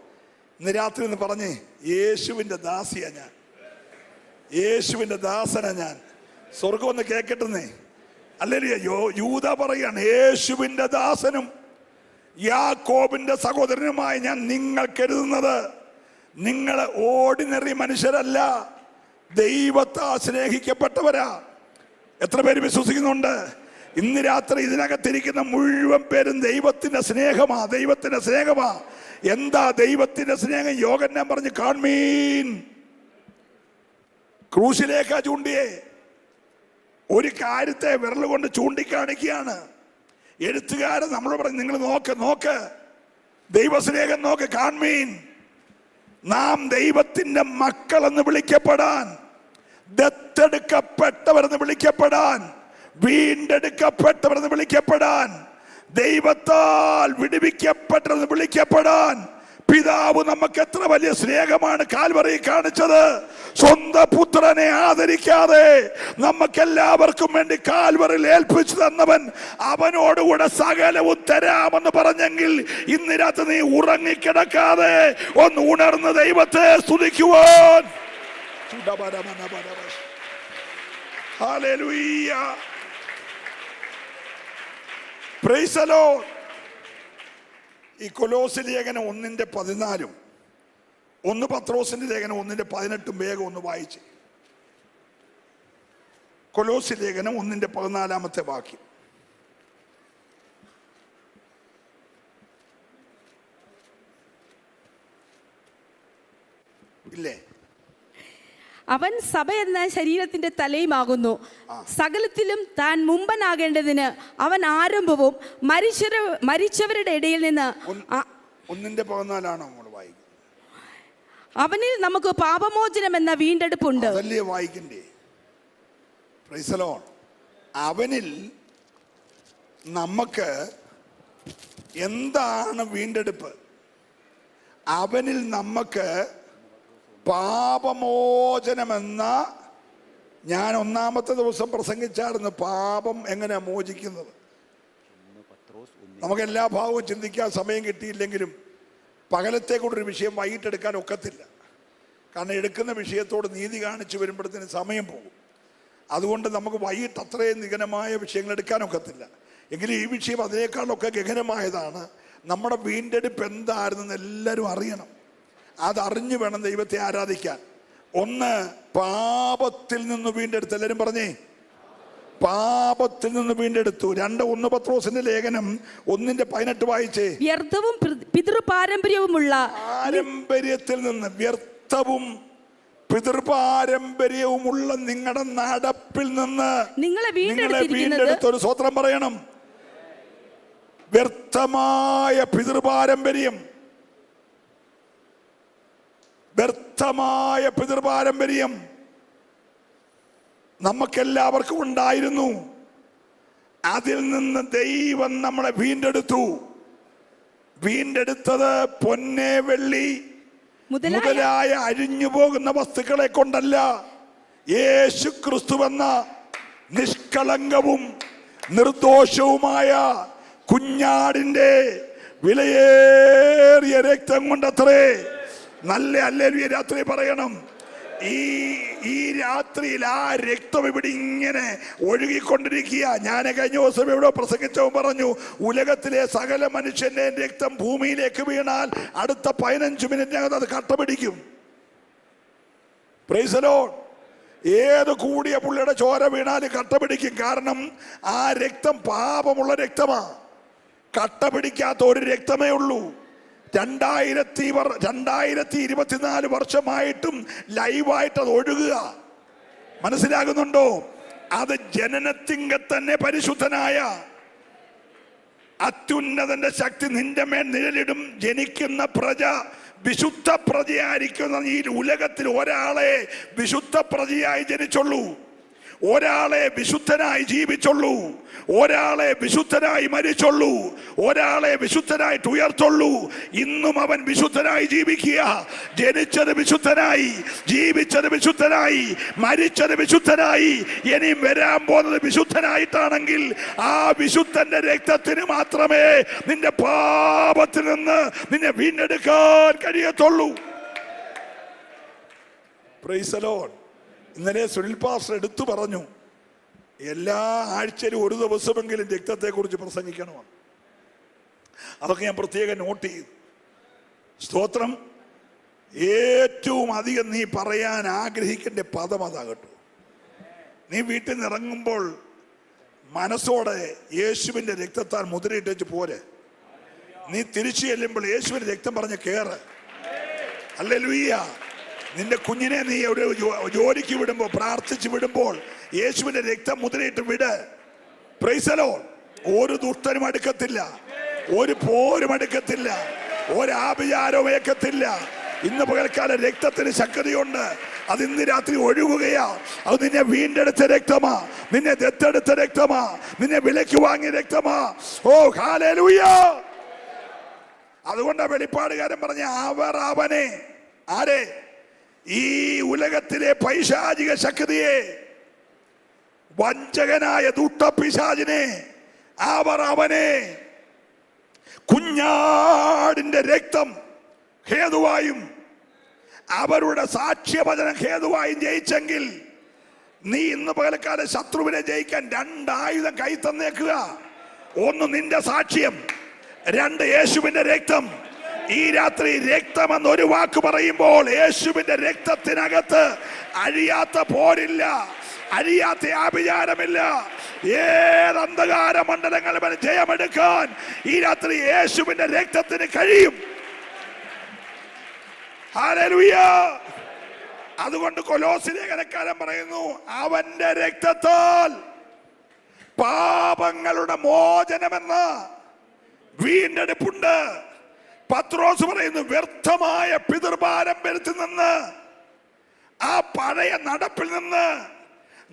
ഇന്ന് രാത്രി എന്ന് പറഞ്ഞേ, യേശുവിന്റെ ദാസിയാ ഞാൻ, യേശുവിന്റെ ദാസനാ ഞാൻ. സ്വർഗം ഒന്ന് കേക്കട്ടെന്നേ. അല്ലേ? യൂദ പറയാണ്, യേശുവിന്റെ ദാസനും യാക്കോബിന്റെ സഹോദരനുമായി ഞാൻ നിങ്ങൾ കരുതുന്നത്. നിങ്ങൾ ഓർഡിനറി മനുഷ്യരല്ല, ദൈവത്താൽ സ്നേഹിക്കപ്പെട്ടവരാ. എത്ര പേര് വിശ്വസിക്കുന്നുണ്ട്? ഇന്ന് രാത്രി ഇതിനകത്തിരിക്കുന്ന മുഴുവൻ പേരും ദൈവത്തിന്റെ സ്നേഹമാ, ദൈവത്തിന്റെ സ്നേഹമാ. എന്താ ദൈവത്തിന്റെ സ്നേഹം? യോഹന്നാൻ പറഞ്ഞു, കാൺമീൻ. ക്രൂശിലേക്കാ ചൂണ്ടിയേ. ഒരു കാര്യത്തെ വിരൽ കൊണ്ട് ചൂണ്ടിക്കാണിക്കുകയാണ്. എഴുത്തുകാരൻ നമ്മളോട് പറഞ്ഞു, നിങ്ങൾ നോക്ക്, ദൈവസ്നേഹം നോക്ക്, കാൺമീൻ. നാം ദൈവത്തിന്റെ മക്കളെന്ന് വിളിക്കപ്പെടാൻ, ദത്തെടുക്കപ്പെട്ടവരെന്ന് വിളിക്കപ്പെടാൻ, വീണ്ടെടുക്കപ്പെട്ടവരെന്ന് വിളിക്കപ്പെടാൻ, ദൈവത്താൽ വിടുവിക്കപ്പെട്ടവരെന്ന് വിളിക്കപ്പെടാൻ പിതാവ് നമുക്ക് എത്ര വലിയ സ്നേഹമാണ് കാൽവറി കാണിച്ചത്. സ്വന്തം പുത്രനെ ആദരിക്കാതെ നമുക്കെല്ലാവർക്കും വേണ്ടി കാൽവറിൽ ഏൽപ്പിച്ചു തന്നവൻ അവനോടുകൂടെ സകലവും തരാമെന്ന് പറഞ്ഞെങ്കിൽ ഇന്ന് രാത്രി നീ ഉറങ്ങിക്കിടക്കാതെ ഒന്ന് ഉണർന്ന് ദൈവത്തെ സ്തുതിക്കുവാൻ. Hallelujah, praise the lord. ഈ കൊലോസ്യ ലേഖനം 1:14 1 പത്രോസിന്റെ ലേഖനം 1:18 വേഗം ഒന്ന് വായിച്ച്. കൊലോസ്യ ലേഖനം 1:14 വാക്യം. ഇല്ലേ? അവൻ സഭ എന്ന ശരീരത്തിന്റെ തലയുമാകുന്നു. സകലത്തിലും താൻ മുമ്പനാകേണ്ടതിന് അവൻ ആരംഭവും മരിച്ചവരുടെ ഇടയിൽ നിന്ന്. 1:14 നമ്മൾ വായിക്കുന്നത്. അവനിൽ നമുക്ക് പാപമോചനം എന്ന വീണ്ടെടുപ്പുണ്ട്. അതല്ലേ വായിക്കണ്ടേ? Price the Lord. അവനിൽ നമുക്ക് എന്താണ് വീണ്ടെടുപ്പ്? അവനിൽ നമുക്ക് പാപമോചനമെന്ന, ഞാൻ 1-ാമത്തെ ദിവസം പ്രസംഗിച്ചായിരുന്നു പാപം എങ്ങനെ മോചിക്കുന്നത്. നമുക്ക് എല്ലാ ഭാവവും ചിന്തിക്കാൻ സമയം കിട്ടിയില്ലെങ്കിലും പകലത്തെ കൂടൊരു വിഷയം വൈകിട്ടെടുക്കാൻ ഒക്കത്തില്ല. കാരണം എടുക്കുന്ന വിഷയത്തോട് നീതി കാണിച്ചു വരുമ്പോഴത്തേന് സമയം പോകും. അതുകൊണ്ട് നമുക്ക് വൈകിട്ട് അത്രയും നിഗനമായ വിഷയങ്ങൾ എടുക്കാനൊക്കത്തില്ല. എങ്കിലും ഈ വിഷയം അതിനേക്കാളൊക്കെ ഗഹനമായതാണ്. നമ്മുടെ വീണ്ടെടുപ്പ് എന്തായിരുന്നെന്ന് എല്ലാവരും അറിയണം. അതറിഞ്ഞു വേണം ദൈവത്തെ ആരാധിക്കാൻ. ഒന്ന്, പാപത്തിൽ നിന്ന് വീണ്ടെടുത്തു. എല്ലാവരും പറഞ്ഞേ, പാപത്തിൽ നിന്ന് വീണ്ടെടുത്തു. 1 പത്രോസിന്റെ ലേഖനം 1:18 വായിച്ചേ. വ്യർത്ഥവും പിതൃപാരമ്പര്യവുമുള്ള പാരമ്പര്യത്തിൽ നിന്ന്, വ്യർത്ഥവും പിതൃപാരമ്പര്യവുമുള്ള നിങ്ങളുടെ നടപ്പിൽ നിന്ന് നിങ്ങളെ വീണ്ടെടുത്ത്. ഒരു സ്വത്രം പറയണം. വ്യർത്ഥമായ പിതൃപാരമ്പര്യം, വ്യർത്ഥമായ പിതൃപാരമ്പര്യം നമുക്കെല്ലാവർക്കും ഉണ്ടായിരുന്നു. അതിൽ നിന്ന് ദൈവം നമ്മളെ വീണ്ടെടുത്തു. വീണ്ടെടുത്തത് പൊന്നെ, വെള്ളി മുതലായ അഴിഞ്ഞു പോകുന്ന വസ്തുക്കളെ കൊണ്ടല്ല, യേശു ക്രിസ്തുവെന്ന നിഷ്കളങ്കവും നിർദോഷവുമായ കുഞ്ഞാടിന്റെ വിലയേറിയ രക്തം കൊണ്ടത്രേ. നല്ല ഹല്ലേലൂയ രാത്രി പറയണം. ഈ രാത്രിയിൽ ആ രക്തം ഇവിടെ ഇങ്ങനെ ഒഴുകിക്കൊണ്ടിരിക്കുക. ഞാൻ കഴിഞ്ഞ ദിവസം ഇവിടെ പ്രസംഗിച്ചവൻ പറഞ്ഞു, ഉലകത്തിലെ സകല മനുഷ്യന്റെ രക്തം ഭൂമിയിലേക്ക് വീണാൽ അടുത്ത 15 മിനിറ്റിനകത്ത് അത് കട്ട പിടിക്കും. Price the lord. ഏത് കൂടിയ പുള്ളിയുടെ ചോര വീണാൽ കട്ട പിടിക്കും. കാരണം ആ രക്തം പാപമുള്ള രക്തമാ. കട്ട പിടിക്കാത്ത ഒരു രക്തമേ ഉള്ളൂ. 2024 വർഷമായിട്ടും ലൈവായിട്ട് അത് ഒഴുകുക. മനസ്സിലാകുന്നുണ്ടോ? അത് ജനനത്തിങ്ക തന്നെ പരിശുദ്ധനായ അത്യുന്നതന്റെ ശക്തി നിന്റെ മേൽ നിഴലിടും. ജനിക്കുന്ന പ്രജ വിശുദ്ധ പ്രജയായിരിക്കുന്ന ഈ ഉലകത്തിൽ ഒരാളെ വിശുദ്ധ പ്രജയായി ജനിച്ചുള്ളൂ, ഒരാളെ വിശുദ്ധനായി ജീവിച്ചുള്ളൂ, ഒരാളെ വിശുദ്ധനായി മരിച്ചുള്ളൂ, ഒരാളെ വിശുദ്ധനായിട്ട് ഉയർത്തുള്ളൂ. ഇന്നും അവൻ വിശുദ്ധനായി ജീവിക്കുക. ജനിച്ചത് വിശുദ്ധനായി, ജീവിച്ചത് വിശുദ്ധനായി, മരിച്ചത് വിശുദ്ധനായി, ഇനിയും വരാൻ പോകുന്നത് വിശുദ്ധനായിട്ടാണെങ്കിൽ ആ വിശുദ്ധന്റെ രക്തത്തിന് മാത്രമേ നിന്റെ പാപത്തിൽ നിന്ന് നിന്നെ വീണ്ടെടുക്കാൻ കഴിയത്തുള്ളൂ. Praise the lord. ഇന്നലെ സുനിൽ പാസ്റ്റർ എടുത്തു പറഞ്ഞു, എല്ലാ ആഴ്ചയിലും ഒരു ദിവസമെങ്കിലും രക്തത്തെക്കുറിച്ച് പ്രസംഗിക്കണമെന്ന്. അതൊക്കെ ഞാൻ പ്രത്യേകം നോട്ട് ചെയ്തു. സ്തോത്രം. ഏറ്റവും അധികം നീ പറയാൻ ആഗ്രഹിക്കേണ്ട പദം അതാകട്ടു. നീ വീട്ടിൽ നിന്ന് ഇറങ്ങുമ്പോൾ മനസ്സോടെ യേശുവിൻ്റെ രക്തത്താൽ മുദ്രയിട്ടേച്ച് പോരെ. നീ തിരിച്ചു ചെല്ലുമ്പോൾ യേശുവിൻ്റെ രക്തം പറഞ്ഞ് കേറ്. ഹല്ലേലൂയ. നിന്റെ കുഞ്ഞിനെ നീ ഒരു ജോലിക്ക് വിടുമ്പോൾ, പ്രാർത്ഥിച്ച് വിടുമ്പോൾ യേശുവിന്റെ രക്തം മുദ്രയിട്ട് വിട്. Price the Lord. ഒരു ദുഷ്ടനും അടുക്കത്തില്ല, ഒരു പോരും അടുക്കത്തില്ല, ഒരാഭിചാരവും ഏക്കത്തില്ല. ഇന്ന് പകൽക്കാലം രക്തത്തിന് ശക്തിയുണ്ട്. അത് ഇന്ന് രാത്രി ഒഴുകുകയാ. അത് നിന്നെ വീണ്ടെടുത്ത രക്തമാ, നിന്നെ ദത്തെടുത്ത രക്തമാ, നിന്നെ വിലയ്ക്ക് വാങ്ങിയ രക്തമാ. ഓ ഹല്ലേലൂയ. അതുകൊണ്ടാ വെളിപ്പാടുകാരൻ പറഞ്ഞ അവർ അവനെ, ആരെ? ഈ ഉലകത്തിലെ പൈശാചിക ശക്തിയെ, വഞ്ചകനായ ദുഷ്ടപിശാചിനെ, അവർ അവനെ കുഞ്ഞാടിന്റെ രക്തം ഹേതുവായും അവരുടെ സാക്ഷ്യവചനം ഹേതുവായും ജയിച്ചെങ്കിൽ നീ ഇന്ന് പകൽക്കാലം ശത്രുവിനെ ജയിക്കാൻ രണ്ടായുധം കൈ തന്നേക്കുക. ഒന്ന് നിന്റെ സാക്ഷ്യം, രണ്ട് യേശുവിന്റെ രക്തം. ഈ രാത്രി രക്തം എന്നൊരു വാക്ക് പറയുമ്പോൾ യേശുവിന്റെ രക്തത്തിനകത്ത് അഴിയാത്ത പോരില്ല, അഴിയാത്ത ആഭിചാരമില്ല. ഏത് അന്ധകാര മണ്ഡലങ്ങളും ജയമെടുക്കാൻ ഈ രാത്രി യേശുവിന്റെ രക്തത്തിന് കഴിയും. ഹല്ലേലൂയ. അതുകൊണ്ട് കൊലോസ്യലേഖനക്കാരൻ പറയുന്നു, അവന്റെ രക്തത്താൽ പാപങ്ങളുടെ മോചനമെന്ന വീണ്ടെടുപ്പുണ്ട്. പത്രോസ് പറയുന്നു, വ്യർത്ഥമായ പിതൃപാരമ്പര്യത്തിൽ നിന്ന്, ആ പഴയ നടപ്പിൽ നിന്ന്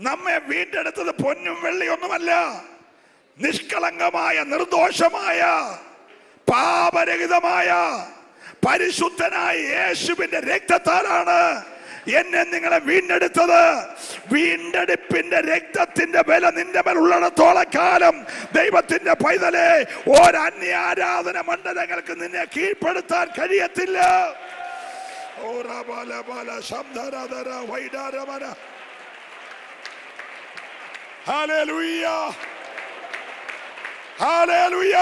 നമ്മെ വീണ്ടെടുത്തത് പൊന്നും വെള്ളിയൊന്നുമല്ല, നിഷ്കളങ്കമായ, നിർദോഷമായ, പാപരഹിതമായ, പരിശുദ്ധനായ യേശുവിന്റെ രക്തത്താലാണ് എന്നെ നിങ്ങളെ വീണ്ടെടുത്തത്. വീണ്ടെടുപ്പിന്റെ രക്തത്തിന്റെ വില നിന്റെ മേൽ ഉള്ളിടത്തോളം കാലം ദൈവത്തിന്റെ പൈതലെ ഒരന്യ ആരാധന മണ്ഡലങ്ങൾക്ക് നിന്നെ കീഴ്പ്പെടുത്താൻ കഴിയത്തില്ല. Hallelujah, hallelujah.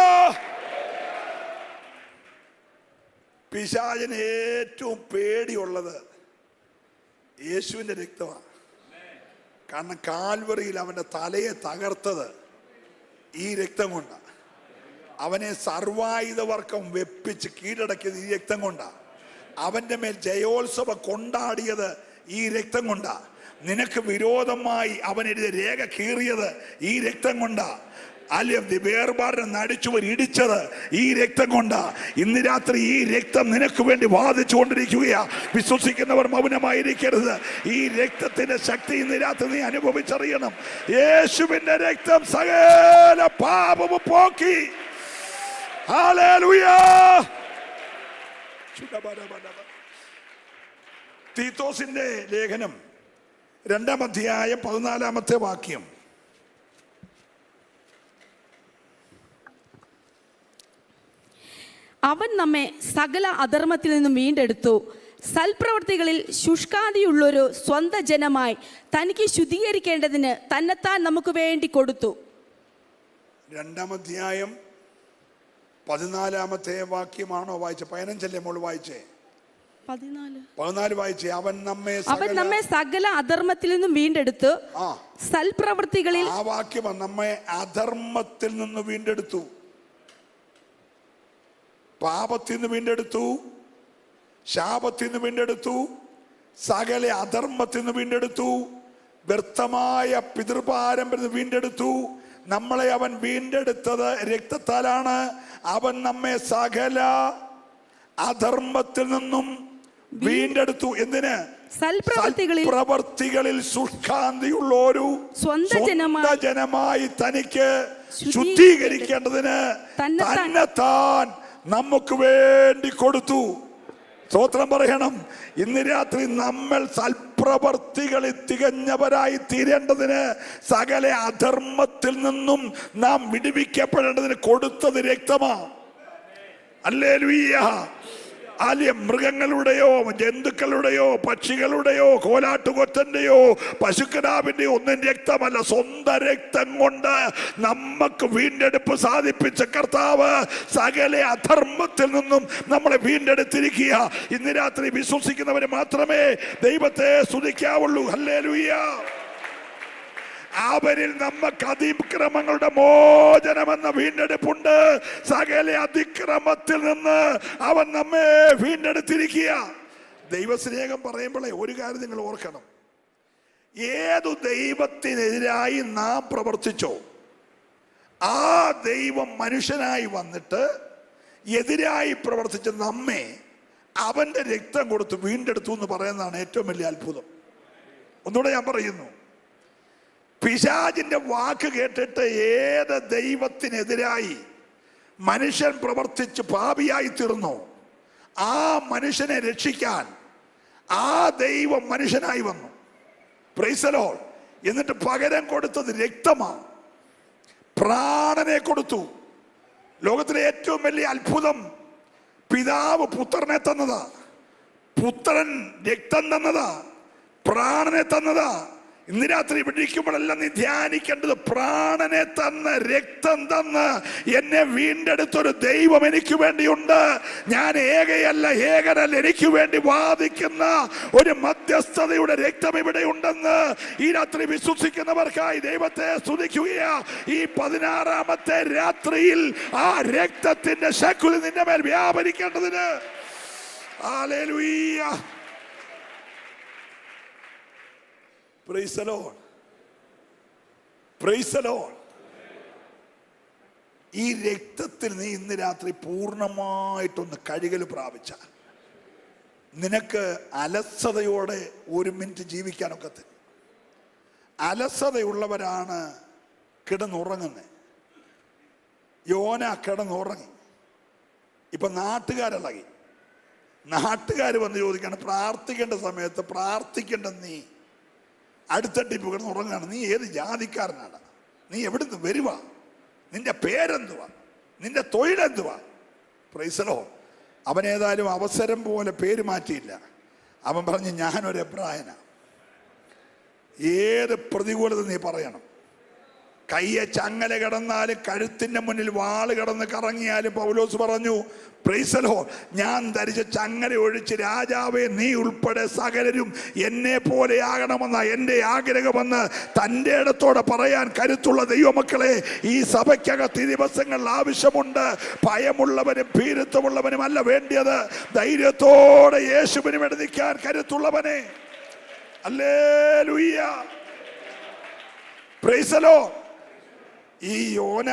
പിശാചിന് ഏറ്റവും പേടിയുള്ളത് യേശുവിന്റെ രക്തമാണ്. കാരണം കാൽവറിയിൽ അവന്റെ തലയെ തകർത്തത് ഈ രക്തം കൊണ്ടാണ്. അവനെ സർവായുധവർക്കം വെപ്പിച്ച് കീഴടക്കിയത് ഈ രക്തം കൊണ്ടാണ്. അവന്റെ മേൽ ജയോത്സവം കൊണ്ടാടിയത് ഈ രക്തം കൊണ്ടാണ്. നിനക്ക് വിരോധമായി അവനെഴുതിയ രേഖ കീറിയത് ഈ രക്തം കൊണ്ടാണ്. വേർപാടിനെ നടിച്ചുവർ ഇടിച്ചത് ഈ രക്തം കൊണ്ടാ. ഇന്ന് രാത്രി ഈ രക്തം നിനക്ക് വേണ്ടി വാദിച്ചുകൊണ്ടിരിക്കുകയാ. വിശ്വസിക്കുന്നവർ മൗനമായിരിക്കരുത്. ഈ രക്തത്തിന്റെ ശക്തി ഇന്ന് രാത്രി നീ അനുഭവിച്ചറിയണം. യേശുവിന്റെ രക്തം സകല പാപവും പോക്കി. ഹല്ലേലൂയ. തീത്തോസിന്റെ ലേഖനം 2-ാം അധ്യായം 14-ാമത്തെ വാക്യം. അവൻ നമ്മെ സകല അധർമ്മത്തിൽ നിന്നും വീണ്ടെടുത്തു, സൽപ്രവൃത്തികളിൽ ശുഷ്കാന്തിയുള്ളൊരു സ്വന്ത ജനമായി തനിക്ക് ശുദ്ധീകരിക്കേണ്ടതിന് തന്നെത്താൻ നമുക്ക് വേണ്ടി കൊടുത്തു. 2-ാം അധ്യായം 14-ാമത്തെ വാക്യമാണോ വായിച്ചേ? 15 മോള് വായിച്ചേ? 14 വായിച്ചേ. അവൻ നമ്മെ സകല അധർമ്മത്തിൽ നിന്നും വീണ്ടെടുത്തു, സൽപ്രവൃത്തികളിൽ. ആ വാക്യം നമ്മെ അധർമ്മത്തിൽ നിന്ന് വീണ്ടെടുത്തു, പാപത്തിൽ നിന്ന് വീണ്ടെടുത്തു, ശാപത്തിൽ നിന്ന് വീണ്ടെടുത്തു, സകല അധർമ്മത്തിൽ നിന്ന് വീണ്ടെടുത്തു, വ്യർത്ഥമായ പിതൃപാരമ്പര്യത്തിൽ വീണ്ടെടുത്തു. നമ്മളെ അവൻ വീണ്ടെടുത്തത് രക്തത്താലാണ്. അവൻ നമ്മെ സകല അധർമ്മത്തിൽ നിന്നും വീണ്ടെടുത്തു. എന്തിന്? സൽപ്രവർത്തികളിൽ ശുഷ്കാന്തിയുള്ള ഒരു സ്വന്തം ജനമായി തനിക്ക് ശുദ്ധീകരിക്കേണ്ടതിന് തന്നെത്താൻ നമുക്ക് വേണ്ടി കൊടുത്തു. സ്തോത്രം പറയണം. ഇന്ന് രാത്രി നമ്മൾ സൽപ്രവർത്തികളിൽ തികഞ്ഞവരായി തീരേണ്ടതിന്, സകല അധർമ്മത്തിൽ നിന്നും നാം വിടുവിക്കപ്പെടേണ്ടതിന് കൊടുത്തത് രക്തമാണ്. ഹല്ലേലൂയ. മൃഗങ്ങളുടെയോ ജന്തുക്കളുടെയോ പക്ഷികളുടെയോ കോലാട്ടുകൊറ്റന്റെയോ പശുക്കിടാവിന്റെയോ ഒന്നും രക്തമല്ല, സ്വന്തം രക്തം കൊണ്ട് നമുക്ക് വീണ്ടെടുപ്പ് സാധിപ്പിച്ച കർത്താവ് സകല അധർമ്മത്തിൽ നിന്നും നമ്മളെ വീണ്ടെടുത്തിരിക്കുക. ഇന്ന് രാത്രി വിശ്വസിക്കുന്നവര് മാത്രമേ ദൈവത്തെ സ്തുതിക്കാവുള്ളൂ. ഹല്ലേലൂയ. അവരിൽ നമുക്ക് അതിക്രമങ്ങളുടെ മോചനമെന്ന വീണ്ടെടുപ്പുണ്ട്. സകല അതിക്രമത്തിൽ നിന്ന് അവൻ നമ്മെ വീണ്ടെടുത്തിരിക്കുക. ദൈവസ്നേഹം പറയുമ്പോഴേ ഒരു കാര്യം നിങ്ങൾ ഓർക്കണം. ഏതു ദൈവത്തിനെതിരായി നാം പ്രവർത്തിച്ചോ ആ ദൈവം മനുഷ്യനായി വന്നിട്ട് എതിരായി പ്രവർത്തിച്ച നമ്മെ അവന്റെ രക്തം കൊടുത്ത് വീണ്ടെടുത്തു എന്ന് പറയുന്നതാണ് ഏറ്റവും വലിയ അത്ഭുതം. ഒന്നുകൂടെ ഞാൻ പറയുന്നു, പിശാചിന്റെ വാക്ക് കേട്ടിട്ട് ഏത് ദൈവത്തിനെതിരായി മനുഷ്യൻ പ്രവർത്തിച്ച് പാപിയായി തീർന്നോ ആ മനുഷ്യനെ രക്ഷിക്കാൻ ആ ദൈവം മനുഷ്യനായി വന്നു. Price the Lord. എന്നിട്ട് പകരം കൊടുത്തത് രക്തമാണ്, പ്രാണനെ കൊടുത്തു. ലോകത്തിലെ ഏറ്റവും വലിയ അത്ഭുതം, പിതാവ് പുത്രനെ തന്നതാ, പുത്രൻ രക്തം തന്നതാ, പ്രാണനെ തന്നതാ. ഇന്ന് രാത്രി ഇവിടെ ഇരിക്കുമ്പോഴെല്ലാം നീ ധ്യാനിക്കേണ്ടത്, പ്രാണനെ തന്ന് രക്തം തന്ന് എന്നെ വീണ്ടെടുത്തൊരു ദൈവം എനിക്ക് വേണ്ടിയുണ്ട്. ഞാൻ ഏകനല്ല, എനിക്ക് വേണ്ടി വാദിക്കുന്ന ഒരു മധ്യസ്ഥതയുടെ രക്തം ഇവിടെ ഉണ്ടെന്ന് ഈ രാത്രി വിശ്വസിക്കുന്നവർക്കായി ദൈവത്തെ സ്തുതിക്കുക. ഈ 16ാമത്തെ രാത്രിയിൽ ആ രക്തത്തിന്റെ ശക്തി നിന്റെ മേൽ വ്യാപരിക്കേണ്ടതിന്. Hallelujah. Praise the Lord. Praise the Lord. ഈ രക്തത്തിൽ നീ ഇന്ന് രാത്രി പൂർണ്ണമായിട്ടൊന്ന് കഴുകൽ പ്രാപിച്ചാൽ നിനക്ക് അലസതയോടെ ഒരു മിനിറ്റ് ജീവിക്കാനൊക്കത്തില്ല. അലസതയുള്ളവരാണ് കിടന്നുറങ്ങുന്നത്. യോന കിടന്നുറങ്ങി. ഇപ്പൊ നാട്ടുകാരിളകി. നാട്ടുകാർ വന്ന് ചോദിക്കാണ്, പ്രാർത്ഥിക്കേണ്ട സമയത്ത് പ്രാർത്ഥിക്കേണ്ട നീ അടുത്തട്ടി കിടന്ന് ഉറങ്ങാണ്. നീ ഏത് ജാതിക്കാരനാണ്? നീ എവിടുന്ന് വരുവാ? നിന്റെ പേരെന്തുവാ? നിന്റെ തൊഴിലെന്തുവാ? Price the Lord. അവൻ ഏതായാലും അവസരം പോലെ പേര് മാറ്റിയില്ല. അവൻ പറഞ്ഞു, ഞാനൊരു എബ്രായനാ. ഏത് പ്രതികൂലത നീ പറയണം. കയ്യെ ചങ്ങല കിടന്നാലും കഴുത്തിന്റെ മുന്നിൽ വാള് കിടന്ന് കറങ്ങിയാലും പൗലോസ് പറഞ്ഞു, പ്രൈസ് ദി ലോർഡ്, ഞാൻ ധരിച്ച ചങ്ങല ഒഴിച്ച് രാജാവേ നീ ഉൾപ്പെടെ സകലരും എന്നെ പോലെയാകണമെന്ന എൻ്റെ ആഗ്രഹമെന്ന് തൻ്റെ ഇടത്തോടെ പറയാൻ കരുത്തുള്ള ദൈവമക്കളെ ഈ സഭയ്ക്കകത്ത് ഈ ദിവസങ്ങളിൽ ആവശ്യമുണ്ട്. ഭയമുള്ളവനും ഭീരുത്വമുള്ളവനും അല്ല വേണ്ടിയത്, ധൈര്യത്തോടെ യേശുവിന് വേണ്ടി നിൽക്കാൻ കരുത്തുള്ളവനെ. ഹല്ലേലൂയ. Praise the lord. ഈ യോന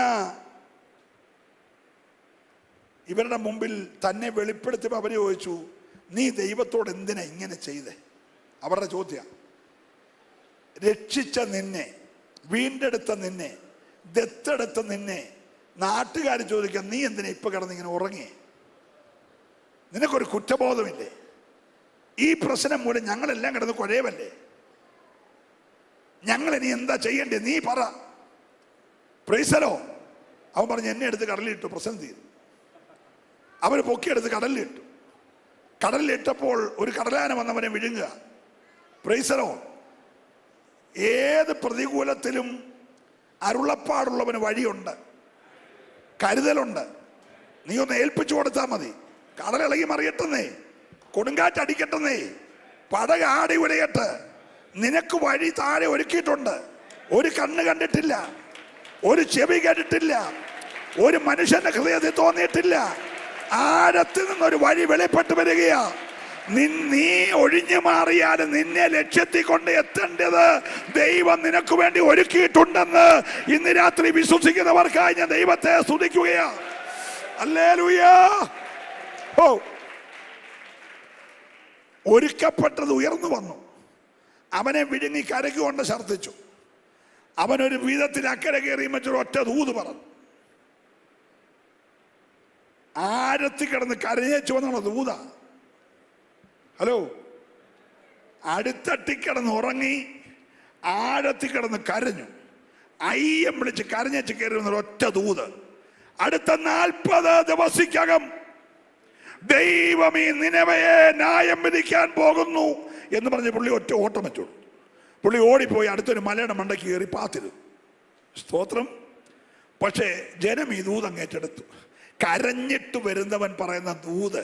ഇവരുടെ മുമ്പിൽ തന്നെ വെളിപ്പെടുത്തിയപ്പോൾ അവര് ചോദിച്ചു, നീ ദൈവത്തോട് എന്തിനാ ഇങ്ങനെ ചെയ്തേ? അവരുടെ ചോദ്യം. രക്ഷിച്ച നിന്നെ, വീണ്ടെടുത്ത നിന്നെ, ദത്തെടുത്ത നിന്നെ നാട്ടുകാർ ചോദിക്കാം, നീ എന്തിനാ ഇപ്പൊ കിടന്നിങ്ങനെ ഉറങ്ങി? നിനക്കൊരു കുറ്റബോധമില്ലേ? ഈ പ്രശ്നം മൂലം ഞങ്ങളെല്ലാം കിടന്ന് കുഴയവല്ലേ? ഞങ്ങൾ ഇനി എന്താ ചെയ്യണ്ടേ? നീ പറ. Price the Lord. അവൻ പറഞ്ഞു, എന്നെ എടുത്ത് കടലിലിട്ടു. പ്രശ്നം തീരും. അവർ പൊക്കിയെടുത്ത് കടലിലിട്ടു. കടലിലിട്ടപ്പോൾ ഒരു കടലാന വന്നവനെ വിഴുങ്ങുക. Praise the lord. ഏത് പ്രതികൂലത്തിലും അരുളപ്പാടുള്ളവന് വഴിയുണ്ട്, കരുതലുണ്ട്. നീ ഒന്ന് ഏൽപ്പിച്ചു കൊടുത്താൽ മതി. കടലിളകി മറിയട്ടെന്നേ, കൊടുങ്കാറ്റടിക്കട്ടെന്നേ, പടക ആടി ഉലയട്ടെ, നിനക്ക് വഴി താഴെ ഒരുക്കിയിട്ടുണ്ട്. ഒരു കണ്ണ് കണ്ടിട്ടില്ല, ഒരു ചെവി കേട്ടിട്ടില്ല, ഒരു മനുഷ്യന്റെ ഹൃദയത്തിൽ തോന്നിയിട്ടില്ല. ആഴത്തിൽ നിന്നൊരു വഴി വെളിപ്പെട്ട് വരികയാ. നീ ഒഴിഞ്ഞു മാറിയാലും നിന്നെ ലക്ഷ്യത്തിൽ കൊണ്ട് എത്തേണ്ടത് ദൈവം നിനക്ക് വേണ്ടി ഒരുക്കിയിട്ടുണ്ടെന്ന് ഇന്ന് രാത്രി വിശ്വസിക്കുന്നവർക്കായി ഞാൻ ദൈവത്തെ സ്തുതിക്കുകയാ. ഹല്ലേലൂയ. ഓ ഒരുക്കപ്പെട്ടത് ഉയർന്നു വന്നു. അവനെ വിഴുങ്ങി കരയ്ക്ക് കൊണ്ട് ഛർദ്ദിച്ചു. അവനൊരു വിധത്തിൽ അക്കരെ കയറി മറ്റൊരു ഒറ്റ ദൂത് പറഞ്ഞു. ആഴത്തിൽ കിടന്ന് കരഞ്ഞേച്ചു വന്നുള്ള ദൂത. ഹലോ, അടുത്തട്ടി കിടന്ന് ഉറങ്ങി, ആഴത്തിൽ കിടന്ന് കരഞ്ഞു, അയ്യം വിളിച്ച് കരഞ്ഞേച്ച് കയറി വന്നൊരു ഒറ്റ ദൂത്. അടുത്ത 40 ദിവസത്തിനകം ദൈവം ഈ നിനവയെ ന്യായം വിധിക്കാൻ പോകുന്നു എന്ന് പറഞ്ഞ് പുള്ളി ഒറ്റ ഓട്ടം വെച്ചോളൂ. പുള്ളി ഓടിപ്പോയി അടുത്തൊരു മലയുടെ മണ്ടയ്ക്ക് കയറി പാത്തിരുന്നു. സ്തോത്രം. പക്ഷേ ജനം ഈ ദൂത് അങ്ങ് ഏറ്റെടുത്തു. കരഞ്ഞിട്ട് വരുന്നവൻ പറയുന്ന ദൂത്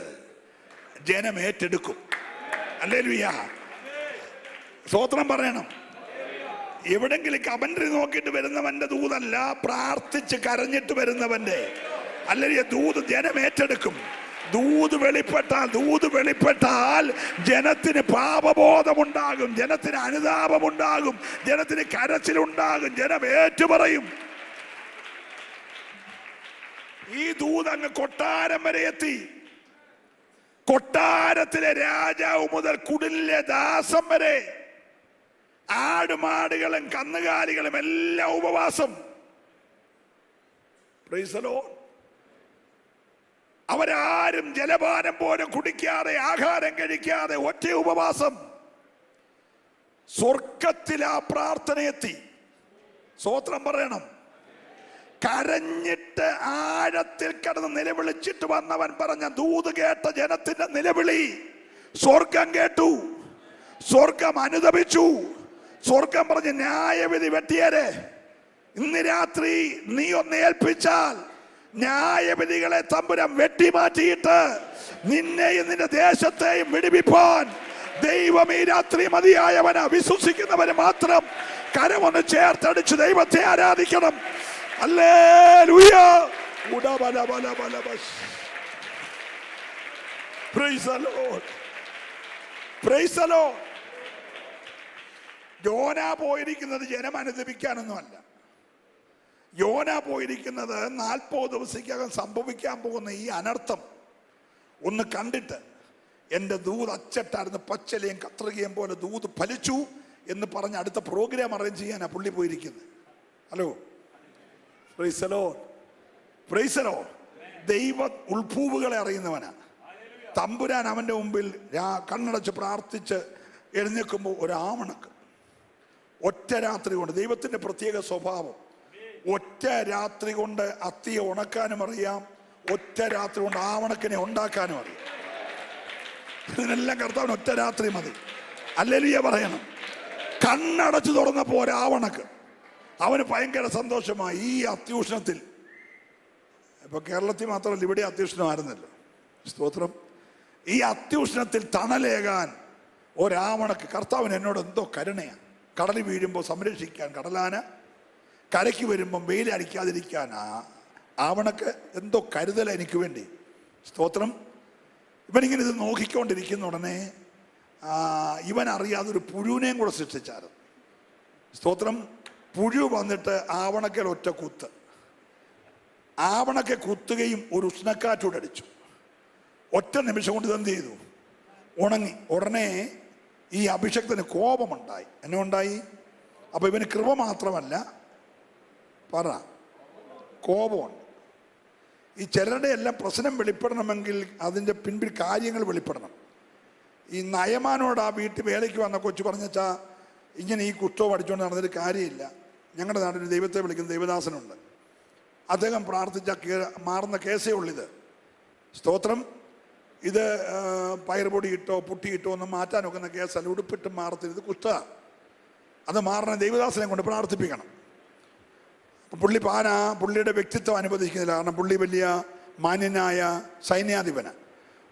ജനം ഏറ്റെടുക്കും. ഹല്ലേലൂയ. സ്തോത്രം പറയണം. എവിടെങ്കിലും കമന്ററി നോക്കിയിട്ട് വരുന്നവന്റെ ദൂതല്ല, പ്രാർത്ഥിച്ച് കരഞ്ഞിട്ട് വരുന്നവന്റെ അല്ലെങ്കിൽ ദൂത് ജനം ഏറ്റെടുക്കും. ദൂത് വെളിപ്പെട്ടാൽ ജനത്തിന് പാപബോധമുണ്ടാകും, ജനത്തിന് അനുതാപമുണ്ടാകും, ജനത്തിന് കരച്ചിലുണ്ടാകും, ജനം ഏറ്റുപറയും. ഈ ദൂത് അങ്ങ് കൊട്ടാരം വരെ എത്തി. കൊട്ടാരത്തിലെ രാജാവ് മുതൽ കുടിലെ ദാസം വരെ, ആടുമാടുകളും കന്നുകാലികളും എല്ലാം ഉപവാസം. Price the Lord. അവരാരും ജലപാനം പോലും കുടിക്കാതെ, ആഹാരം കഴിക്കാതെ ഒറ്റ ഉപവാസം. സ്വർഗത്തിൽ ആ പ്രാർത്ഥന എത്തി. സ്തോത്രം പറയണം. കരഞ്ഞിട്ട് ആഴത്തിൽ കിടന്ന് നിലവിളിച്ചിട്ട് വന്നവൻ പറഞ്ഞ ദൂത് കേട്ട ജനത്തിന്റെ നിലവിളി സ്വർഗം കേട്ടു. സ്വർഗം അനുതപിച്ചു. സ്വർഗം പറഞ്ഞ് ന്യായവിധി വെട്ടിയേരെ, ഇന്ന് രാത്രി നീ ഒന്ന് ഏൽപ്പിച്ചാൽ ന്യായവിധികളെ തമ്പുരാൻ വെട്ടിമാറ്റിയിട്ട് നിന്നെയും നിന്റെ ദേശത്തെയും വിടിവിപ്പാൻ ദൈവം ഈ രാത്രി മതിയായവനാ. വിശ്വസിക്കുന്നവന് മാത്രം കരമൊന്ന് ചേർത്തടിച്ച് ദൈവത്തെ ആരാധിക്കണം. Hallelujah. Praise the lord. Praise the lord. യോന പോയിരിക്കുന്നത് ജനം അനുദപിക്കാനൊന്നുമല്ല. യോന പോയിരിക്കുന്നത് 40 ദിവസത്തിനകം സംഭവിക്കാൻ പോകുന്ന ഈ അനർത്ഥം ഒന്ന് കണ്ടിട്ട്, എൻ്റെ ദൂത് അച്ചട്ടായിരുന്നു, പച്ചലയും കത്രികയും പോലെ ദൂത് ഫലിച്ചു എന്ന് പറഞ്ഞ് അടുത്ത പ്രോഗ്രാം അറേഞ്ച് ചെയ്യാനാ പുള്ളി പോയിരിക്കുന്നത്. Hello, price the lord. Praise the Lord. ദൈവ ഉൾഭൂവുകളെ അറിയുന്നവനാ. തമ്പുരാൻ അവൻ്റെ മുമ്പിൽ കണ്ണടച്ച് പ്രാർത്ഥിച്ച് എഴുന്നേൽക്കുമ്പോൾ ഒരാവണക്ക് ഒറ്റ രാത്രി കൊണ്ട്, ദൈവത്തിൻ്റെ പ്രത്യേക സ്വഭാവം, ഒറ്റ രാത്രി കൊണ്ട് അത്തിയെ ഉണക്കാനും അറിയാം, ഒറ്റ രാത്രി കൊണ്ട് ആവണക്കിനെ ഉണ്ടാക്കാനും അറിയാം. ഇതിനെല്ലാം കർത്താവിന് ഒറ്റ രാത്രി മതി. ഹല്ലേലൂയ പറയണം. കണ്ണടച്ചു തുറന്നപ്പോൾ ഒരാവണക്ക്, അവന് ഭയങ്കര സന്തോഷമായി. ഈ അത്യുഷ്ണത്തിൽ, ഇപ്പൊ കേരളത്തിൽ മാത്രമല്ല, ഇവിടെ അത്യുഷ്ണമായിരുന്നല്ലോ. സ്തോത്രം. ഈ അത്യുഷ്ണത്തിൽ തണലേകാൻ ഒരാവണക്ക്. കർത്താവിന് എന്നോട് എന്തോ കരുണയാണ്. കടലിൽ വീഴുമ്പോൾ സംരക്ഷിക്കാൻ കടലാന, കരയ്ക്ക് വരുമ്പം വെയിലടിക്കാതിരിക്കാൻ ആവണക്ക് എന്തോ കരുതല എനിക്ക് വേണ്ടി. സ്തോത്രം. ഇവനിങ്ങനെ ഇത് നോക്കിക്കൊണ്ടിരിക്കുന്ന ഉടനെ ഇവൻ അറിയാതെ ഒരു പുഴുവിനെയും കൂടെ സൃഷ്ടിച്ചായിരുന്നു. സ്തോത്രം. പുഴു വന്നിട്ട് ആവണക്കൽ ഒറ്റ കുത്ത്, ആവണക്കെ കുത്തുകയും ഒരു ഉഷ്ണക്കാറ്റൂടെ അടിച്ചു. ഒറ്റ നിമിഷം കൊണ്ട് ഇതെന്ത് ചെയ്തു? ഉണങ്ങി. ഉടനെ ഈ അഭിഷക്തന് കോപമുണ്ടായി. എന്നെ ഉണ്ടായി. അപ്പൊ ഇവന് കൃപ മാത്രമല്ല, പറ, കോപമുണ്ട്. ഈ ചിലരുടെ എല്ലാം പ്രശ്നം വെളിപ്പെടണമെങ്കിൽ അതിൻ്റെ പിൻപിൽ കാര്യങ്ങൾ വെളിപ്പെടണം. ഈ നയമാനോട് ആ വീട്ടിൽ വേലയ്ക്ക് വന്ന കൊച്ചു പറഞ്ഞാ ഇങ്ങനെ ഈ കുഷ്ഠവും അടിച്ചുകൊണ്ട് നടന്നൊരു കാര്യമില്ല. ഞങ്ങളുടെ നാട്ടിൽ ദൈവത്തെ വിളിക്കുന്ന ദൈവദാസനുണ്ട്. അദ്ദേഹം പ്രാർത്ഥിച്ച മാറുന്ന കേസേ ഉള്ളിത്. സ്തോത്രം. ഇത് പയറുപൊടി ഇട്ടോ പുട്ടിയിട്ടോ ഒന്നും മാറ്റാൻ ഒക്കുന്ന കേസല്ല. ഉടുപ്പിട്ട് മാറത്തില്ല. ഇത് കുഷ്ഠ. അത് മാറണ ദൈവദാസനെ കൊണ്ട് പ്രാർത്ഥിപ്പിക്കണം. പുള്ളിയുടെ വ്യക്തിത്വം അനുവദിക്കുന്നില്ല. കാരണം പുള്ളി വലിയ മാന്യനായ സൈന്യാധിപന്.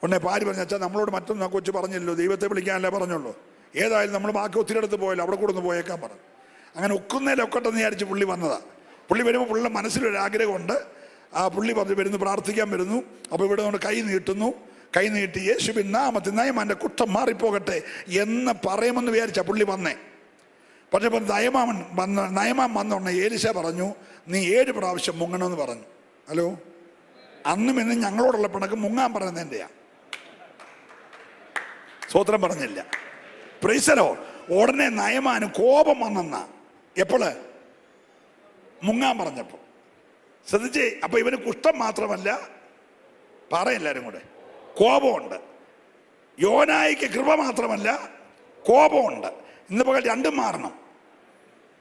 ഉടനെ ഭാര്യ പറഞ്ഞ അച്ഛാ, നമ്മളോട് മറ്റൊന്നും ആ കൊച്ചു പറഞ്ഞില്ലല്ലോ, ദൈവത്തെ വിളിക്കാനല്ലേ പറഞ്ഞുള്ളൂ. ഏതായാലും നമ്മൾ ബാക്കി ഒത്തിരി അടുത്ത് പോയല്ലോ, അവിടെ കൂടെ ഒന്ന് പോയേക്കാൻ പറഞ്ഞു. അങ്ങനെ ഒക്കുന്നതിലൊക്കട്ടെന്ന് വിചാരിച്ച് പുള്ളി വന്നതാ. പുള്ളി വരുമ്പോൾ പുള്ളിയുടെ മനസ്സിലൊരാഗ്രഹമുണ്ട്. ആ പുള്ളി പറഞ്ഞു വരുന്നു, പ്രാർത്ഥിക്കാൻ വരുന്നു. അപ്പോൾ ഇവിടെ നമ്മൾ കൈ നീട്ടുന്നു. കൈ നീട്ടി യേശുവിൻ നാമത്തിൽ നയമാൻ്റെ കുറ്റം മാറിപ്പോകട്ടെ എന്ന് പറയുമെന്ന് വിചാരിച്ചാ പുള്ളി വന്നേ. പക്ഷെ ഇപ്പം നയമാൻ വന്നോണ്ടേ ഏലിശ പറഞ്ഞു, നീ 7 പ്രാവശ്യം മുങ്ങണമെന്ന് പറഞ്ഞു. ഹലോ, അന്നും ഇന്നും ഞങ്ങളോടുള്ള പിണക്ക് മുങ്ങാൻ പറയുന്നത് എൻ്റെയാ. സ്വോത്രം പറഞ്ഞില്ല. പ്രൈസലോ. ഉടനെ നയമാന് കോപം വന്നെന്ന എപ്പോള് മുങ്ങാൻ പറഞ്ഞപ്പോ. ശ്രദ്ധിച്ചേ. അപ്പൊ ഇവന് കുഷ്ഠം മാത്രമല്ല, പറയെല്ലാരും കൂടെ, കോപമുണ്ട്. യോനായിക്ക് കൃപ മാത്രമല്ല, കോപമുണ്ട്. ഇന്ന് പകൽ രണ്ടും മാറണം.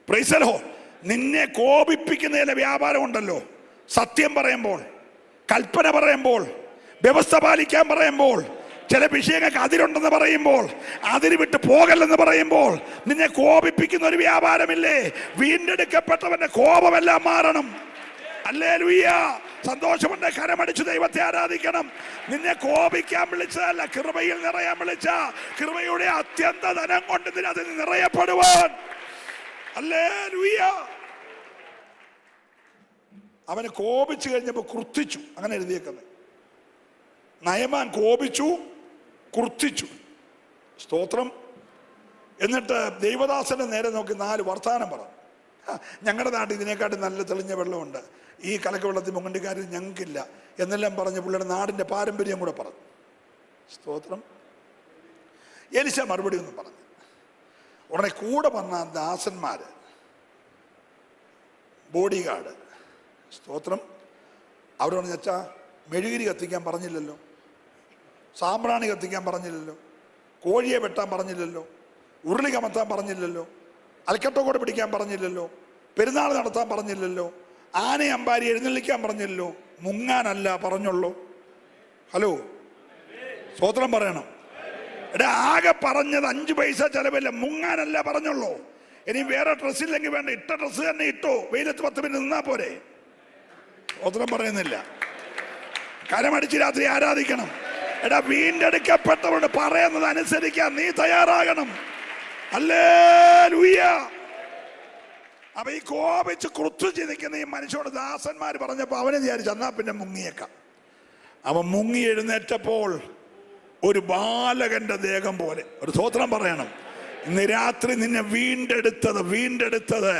പ്രൈസലോ. നിന്നെ കോപിപ്പിക്കുന്ന ചില വ്യാപാരം ഉണ്ടല്ലോ. സത്യം പറയുമ്പോൾ, കൽപ്പന പറയുമ്പോൾ, വ്യവസ്ഥ പാലിക്കാൻ പറയുമ്പോൾ, ചില വിഷയങ്ങൾക്ക് അതിരുണ്ടെന്ന് പറയുമ്പോൾ, അതിര് വിട്ട് പോകല്ലെന്ന് പറയുമ്പോൾ നിന്നെ കോപിപ്പിക്കുന്ന ഒരു വ്യാപാരമില്ലേ? വീണ്ടെടുക്കപ്പെട്ടവന്റെ കോപമെല്ലാം മാറണം. ഹല്ലേലൂയ. സന്തോഷമുണ്ട്. കരമടിച്ച് ദൈവത്തെ ആരാധിക്കണം. നിന്നെ കോപിക്കാൻ വിളിച്ചതല്ല, കൃപയിൽ നിറയാൻ വിളിച്ച, കൃപയുടെ അത്യന്ത ധനം കൊണ്ട് അതിൽ നിറയപ്പെടുവാൻ. ഹല്ലേലൂയ. അവന് കോപിച്ചു കഴിഞ്ഞപ്പോ ക്രുദ്ധിച്ചു, അങ്ങനെ എഴുതിയേക്കുന്നത്. നയമാൻ കോപിച്ചു, ക്രുദ്ധിച്ചു. സ്തോത്രം. എന്നിട്ട് ദൈവദാസന്റെ നേരെ നോക്കി 4 വർത്താനം പറഞ്ഞു. ഞങ്ങളുടെ നാട്ടിൽ ഇതിനെക്കാട്ടും നല്ല തെളിഞ്ഞ വെള്ളമുണ്ട്, ഈ കലക്ക വെള്ളത്തിൽ മുങ്ങേണ്ട കാര്യം ഞങ്ങൾക്കില്ല എന്നെല്ലാം പറഞ്ഞ് പുള്ളിയുടെ നാടിന്റെ പാരമ്പര്യം കൂടെ പറഞ്ഞു. സ്തോത്രം. എലിശ മറുപടി ഒന്നും പറഞ്ഞു. ഉടനെ കൂടെ വന്ന ദാസന്മാര്, ബോഡി ഗാർഡ്, സ്തോത്രം, അവർ പറഞ്ഞു, അച്ഛാ മെഴുകിരി കത്തിക്കാൻ പറഞ്ഞില്ലല്ലോ, സാമ്പ്രാണി കത്തിക്കാൻ പറഞ്ഞില്ലല്ലോ, കോഴിയെ വെട്ടാൻ പറഞ്ഞില്ലല്ലോ, ഉരുളി കമത്താൻ പറഞ്ഞില്ലല്ലോ, അൽക്കട്ടോക്കോട് പിടിക്കാൻ പറഞ്ഞില്ലല്ലോ, പെരുന്നാൾ നടത്താൻ പറഞ്ഞില്ലല്ലോ, ആനയെ അമ്പാരി എഴുന്നള്ളിക്കാൻ പറഞ്ഞില്ലല്ലോ, മുങ്ങാനല്ല പറഞ്ഞുള്ളൂ. ഹലോ, സ്തോത്രം പറയണം. എടാ, ആകെ പറഞ്ഞത് 5 പൈസ ചെലവില്ല, മുങ്ങാനല്ല പറഞ്ഞുള്ളൂ. ഇനി വേറെ ഡ്രസ്സ് ഇല്ലെങ്കിൽ വേണ്ട, ഇട്ട ഡ്രസ്സ് തന്നെ ഇട്ടോ, വെയിലത്ത് 10 മിനിറ്റ് നിന്നാ പോരെ. സ്തോത്രം പറയുന്നില്ല. കരമടിച്ച് രാത്രി ആരാധിക്കണം. എടാ, വീണ്ടെടുക്കപ്പെട്ടവരോട് പറയുന്നത് അനുസരിക്കാൻ നീ തയ്യാറാകണം. ഹല്ലേലൂയ. അപ്പൊ ഈ കോപിച്ച് ക്രുദ്ധിച്ച് നിൽക്കുന്ന ഈ മനുഷ്യനോട് ദാസന്മാർ പറഞ്ഞപ്പോ അവനെ വിചാരിച്ചു എന്നാ പിന്നെ മുങ്ങിയേക്കാം. അവൻ മുങ്ങി എഴുന്നേറ്റപ്പോൾ ഒരു ബാലകന്റെ ദേഹം പോലെ. ഒരു സ്തോത്രം പറയണം. ഇന്ന് രാത്രി നിന്നെ വീണ്ടെടുത്തത്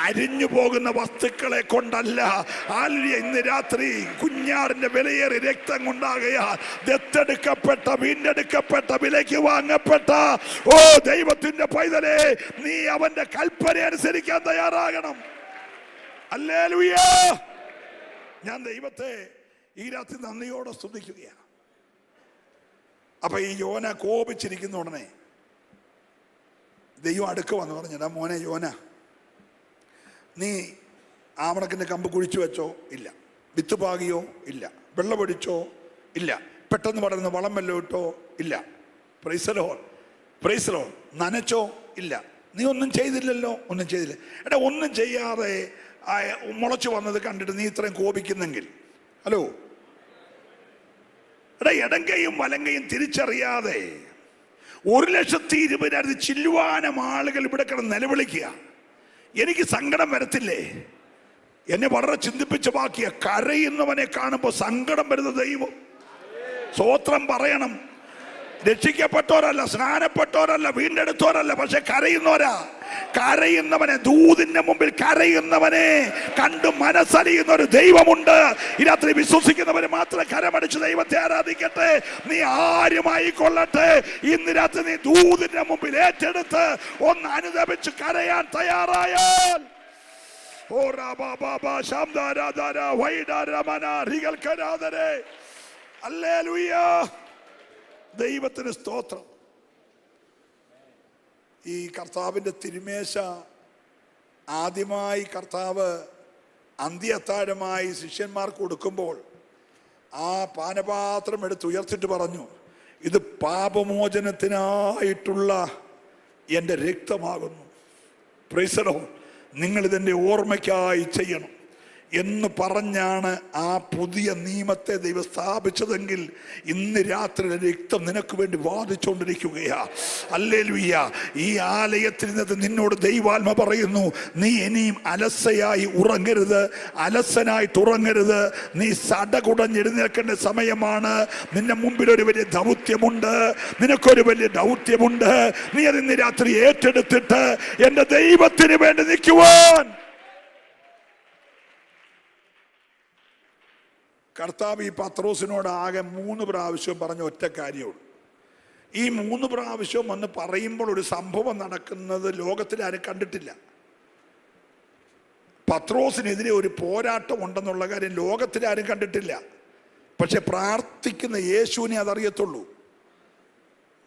അരിഞ്ഞു പോകുന്ന വസ്തുക്കളെ കൊണ്ടല്ല. ഇന്ന് രാത്രി കുഞ്ഞാടിന്റെ വിലയേറി രക്തം കൊണ്ടാകയാൽ ദത്തെടുക്കപ്പെട്ട, വീണ്ടെടുക്കപ്പെട്ട, വിലയ്ക്ക് വാങ്ങപ്പെട്ട ദൈവത്തിന്റെ പൈതലേ, നീ അവന്റെ കൽപ്പന അനുസരിക്കാൻ തയ്യാറാകണം. ഹല്ലേലൂയ. ഞാൻ ദൈവത്തെ ഈ രാത്രി നന്ദിയോടെ സ്തുതിക്കുകയാണ്. അപ്പൊ ഈ യോന കോപിച്ചിരിക്കുന്ന ഉടനെ ദൈവം അടുക്ക വന്ന് പറഞ്ഞടാ, മോനെ യോന, നീ ആവണക്കിന്റെ കമ്പ് കുഴിച്ചു വെച്ചോ? ഇല്ല. വിത്ത് പാകിയോ? ഇല്ല. വെള്ളമൊടിച്ചോ? ഇല്ല. പെട്ടെന്ന് പടർന്ന് വളം വല്ലതും ഇട്ടോ? ഇല്ല. Praise the lord. Praise the lord. നനച്ചോ? ഇല്ല. നീ ഒന്നും ചെയ്തില്ലല്ലോ. ഒന്നും ചെയ്തില്ല. എടാ, ഒന്നും ചെയ്യാതെ മുളച്ചു വന്നത് കണ്ടിട്ട് നീ ഇത്രയും കോപിക്കുന്നെങ്കിൽ, ഹലോ, എടാ, ഇടങ്കയും വലങ്കയും തിരിച്ചറിയാതെ 1,20,000 ചില്ലുവാനം ആളുകൾ ഇവിടെ കിടന്ന് നിലവിളിക്കുക. എനിക്ക് സങ്കടം വരത്തില്ലേ? എന്നെ വളരെ ചിന്തിപ്പിച്ച വാക്കിയ, കരയുന്നവനെ കാണുമ്പോൾ സങ്കടം വരുന്ന ദൈവം. സ്തോത്രം പറയണം. രക്ഷിക്കപ്പെട്ടവരല്ല, സ്നാനപ്പെട്ടവരല്ല, വീണ്ടെടുത്തവരല്ല, പക്ഷെ കരയുന്നവരാ. കരയുന്നവനെ, ദൂതിന്റെ മുമ്പിൽ കരയുന്നവനെ കണ്ടു മനസ്സലിയുന്ന ഒരു ദൈവമുണ്ട്. ഈ രാത്രി വിശ്വസിക്കുന്നവര് മാത്രം കരമടിച്ച് ദൈവത്തെ ആരാധിക്കട്ടെ. നീ ആരുമായി കൊള്ളട്ടെ, ഇന്ന് രാത്രി നീ ദൂതിന്റെ മുമ്പിൽ ഏറ്റെടുത്ത് ഒന്ന് അനുദപിച്ച് കരയാൻ തയ്യാറായാൽ, ദൈവത്തിന് സ്തോത്രം. ഈ കർത്താവിൻ്റെ തിരുമേശ ആദ്യമായി കർത്താവ് അന്ത്യത്താഴമായി ശിഷ്യന്മാർക്ക് കൊടുക്കുമ്പോൾ ആ പാനപാത്രം എടുത്തുയർത്തിട്ട് പറഞ്ഞു, ഇത് പാപമോചനത്തിനായിട്ടുള്ള എൻ്റെ രക്തമാകുന്നു. Praise the lord. നിങ്ങളിതെൻ്റെ ഓർമ്മയ്ക്കായി ചെയ്യണം എന്ന് പറഞ്ഞാണ് ആ പുതിയ നിയമത്തെ ദൈവം സ്ഥാപിച്ചതെങ്കിൽ ഇന്ന് രാത്രി രക്തം നിനക്ക് വേണ്ടി വാദിച്ചുകൊണ്ടിരിക്കുകയാ. ഹല്ലേലൂയ. ഈ ആലയത്തിൽ നിന്ന് നിന്നോട് ദൈവാത്മ പറയുന്നു, നീ ഇനിയും അലസയായി ഉറങ്ങരുത്, അലസനായിട്ട് ഉറങ്ങരുത്. നീ സടകുടഞ്ഞെഴുന്നേൽക്കേണ്ട സമയമാണ്. നിന്റെ മുമ്പിൽ ഒരു വലിയ ദൗത്യമുണ്ട്, നിനക്കൊരു വലിയ ദൗത്യമുണ്ട്. നീ അത് ഇന്ന് രാത്രി ഏറ്റെടുത്തിട്ട് എൻ്റെ ദൈവത്തിന് വേണ്ടി നിൽക്കുവാൻ. കർത്താവ് ഈ പത്രോസിനോട് ആകെ 3 പ്രാവശ്യം പറഞ്ഞ ഒറ്റ കാര്യമുള്ളൂ, ഈ 3 പ്രാവശ്യം വന്ന് പറയുമ്പോൾ ഒരു സംഭവം നടക്കുന്നത് ലോകത്തിൽ ആരും കണ്ടിട്ടില്ല. പത്രോസിനെതിരെ ഒരു പോരാട്ടം ഉണ്ടെന്നുള്ള കാര്യം ലോകത്തിൽ ആരും കണ്ടിട്ടില്ല. പക്ഷെ പ്രാർത്ഥിക്കുന്ന യേശുവിനെ അതറിയത്തുള്ളൂ.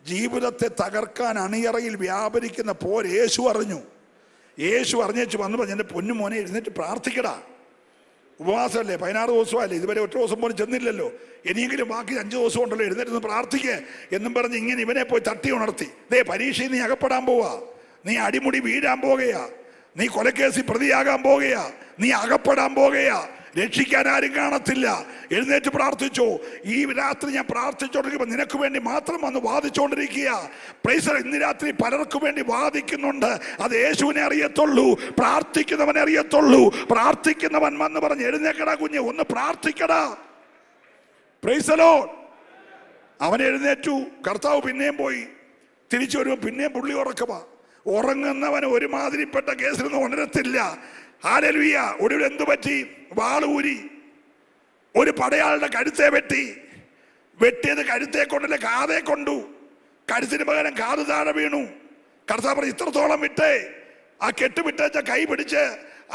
ജീവിതത്തെ തകർക്കാൻ അണിയറയിൽ വ്യാപരിക്കുന്ന പോർ യേശു അറിഞ്ഞു. യേശു അറിഞ്ഞേച്ച് വന്നപ്പോൾ എൻ്റെ പൊന്നുമോനെ എഴുന്നേറ്റ് പ്രാർത്ഥിക്കടാ, ഉപവാസമല്ലേ, 16 ദിവസമല്ലേ, ഇതുവരെ ഒറ്റ ദിവസം പോലും ചെന്നില്ലല്ലോ, ഇനിയെങ്കിലും ബാക്കി 5 ദിവസം ഉണ്ടല്ലോ, എഴുന്നേറ്റ് പ്രാർത്ഥിക്കേ എന്നും പറഞ്ഞ് ഇങ്ങനെ ഇവനെ പോയി തട്ടി ഉണർത്തി. പരീക്ഷയിൽ നീ അകപ്പെടാൻ പോവാ, നീ അടിമുടി വീഴാൻ പോകുകയാ, നീ കൊലക്കേസിൽ പ്രതിയാകാൻ പോകുകയാ, നീ അകപ്പെടാൻ പോകുകയാ, രക്ഷിക്കാൻ ആരും കാണത്തില്ല, എഴുന്നേറ്റ് പ്രാർത്ഥിച്ചോ. ഈ രാത്രി ഞാൻ പ്രാർത്ഥിച്ചോണ്ടിരിക്കുമ്പോൾ നിനക്ക് വേണ്ടി മാത്രം വന്ന് വാദിച്ചുകൊണ്ടിരിക്കുക. പ്രൈസ്. ഇന്ന് രാത്രി പലർക്കും വേണ്ടി വാദിക്കുന്നുണ്ട്. അത് യേശുവിനെ അറിയത്തുള്ളൂ, പ്രാർത്ഥിക്കുന്നവനെ അറിയത്തുള്ളൂ. പ്രാർത്ഥിക്കുന്നവൻ വന്ന് പറഞ്ഞ് എഴുന്നേക്കടാ കുഞ്ഞ്, ഒന്ന് പ്രാർത്ഥിക്കടാ. Price the Lord. അവൻ എഴുന്നേറ്റു. കർത്താവ് പിന്നെയും പോയി. തിരിച്ചു വരുമ്പോൾ പിന്നെയും പുള്ളി ഉറക്കമാ. ഉറങ്ങുന്നവൻ ഒരുമാതിരിപ്പെട്ട കേസിൽ നിന്ന് ഉണരത്തില്ല. ഹല്ലേലൂയ. ഒടുവിൽ എന്തു പറ്റി? വാളൂരി ഒരു പടയാളുടെ കഴുത്തെ വെട്ടിയത് കഴുത്തെ കൊണ്ടല്ലേ, കാതെ കൊണ്ടു. കഴുത്തിന് പകരം കാത് താഴെ വീണു. കർത്താവ് പറഞ്ഞു ഇത്രത്തോളം വിട്ടേ. ആ കെട്ട് വിട്ടേച്ച കൈ പിടിച്ച്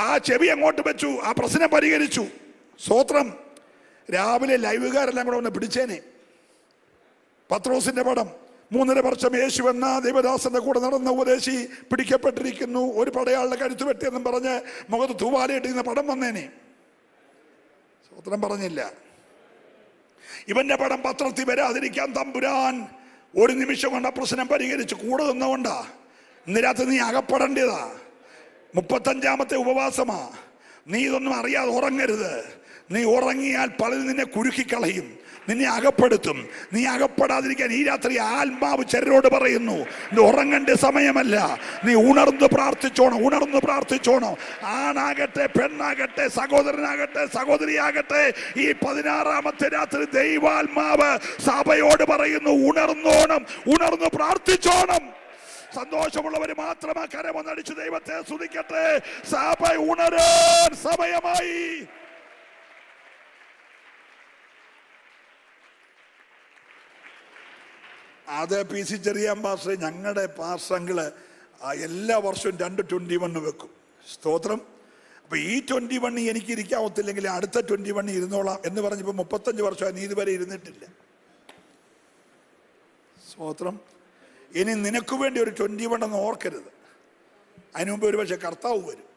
ആ ചെവി അങ്ങോട്ട് വെച്ചു. ആ പ്രശ്നം പരിഹരിച്ചു. സ്തോത്രം. രാവിലെ ലൈവുകാരെല്ലാം കൂടെ ഒന്ന് പിടിച്ചേനെ. പത്രോസിന്റെ പടം. 3.5 വർഷം യേശു എന്ന ദൈവദാസന്റെ കൂടെ നടന്ന ഉപദേശി പിടിക്കപ്പെട്ടിരിക്കുന്നു, ഒരു പടയാളുടെ കഴുത്ത് വെട്ടിയെന്നും പറഞ്ഞ് മുഖത്ത് തൂവാലയിട്ടിരുന്ന പടം വന്നേനെ. സ്വത്രം പറഞ്ഞില്ല. ഇവന്റെ പടം പത്രത്തിൽ വരാതിരിക്കാൻ തമ്പുരാൻ ഒരു നിമിഷം കൊണ്ട് പ്രശ്നം പരിഹരിച്ചു. കൂടെ നിന്നുകൊണ്ടാ. ഇന്ന് രാത്രി നീ അകപ്പെടേണ്ടതാ. 35ാമത്തെ ഉപവാസമാ. നീ ഇതൊന്നും അറിയാതെ ഉറങ്ങരുത്. നീ ഉറങ്ങിയാൽ പലരും നിന്നെ കുരുക്കിക്കളയും, നിന്നെ അകപ്പെടുത്തും. നീ അകപ്പെടാതിരിക്കാൻ ഈ രാത്രി ആത്മാവ് ചിലരോട് പറയുന്നു, ഇത് ഉറങ്ങേണ്ട സമയമല്ല, നീ ഉണർന്ന് പ്രാർത്ഥിച്ചോണം, ഉണർന്ന് പ്രാർത്ഥിച്ചോണം. ആണാകട്ടെ, പെണ്ണാകട്ടെ, സഹോദരനാകട്ടെ, സഹോദരിയാകട്ടെ, ഈ 16ാമത്തെ രാത്രി ദൈവാത്മാവ് സഭയോട് പറയുന്നു, ഉണർന്നോണം, ഉണർന്ന് പ്രാർത്ഥിച്ചോണം. സന്തോഷമുള്ളവര് മാത്രം ആ കരമൊന്നടിച്ച് ദൈവത്തെ സ്തുതിക്കട്ടെ. സഭ ഉണരാൻ സമയമായി. അത് PC ചെറിയാൻ പാസ്റ്റർ, ഞങ്ങളുടെ പാസ്റ്റങ്ങള് എല്ലാ വർഷവും 2:21 വെക്കും. സ്തോത്രം. അപ്പൊ ഈ 21 എനിക്ക് ഇരിക്കാവത്തില്ലെങ്കിൽ അടുത്ത 21 ഇരുന്നോളാം എന്ന് പറഞ്ഞപ്പോ 35 വർഷം നീ ഇതുവരെ ഇരുന്നിട്ടില്ല. സ്തോത്രം. ഇനി നിനക്ക് വേണ്ടി ഒരു 21 എന്ന് ഓർക്കരുത്. അതിനു മുമ്പ് ഒരു പക്ഷെ കർത്താവ് വരും.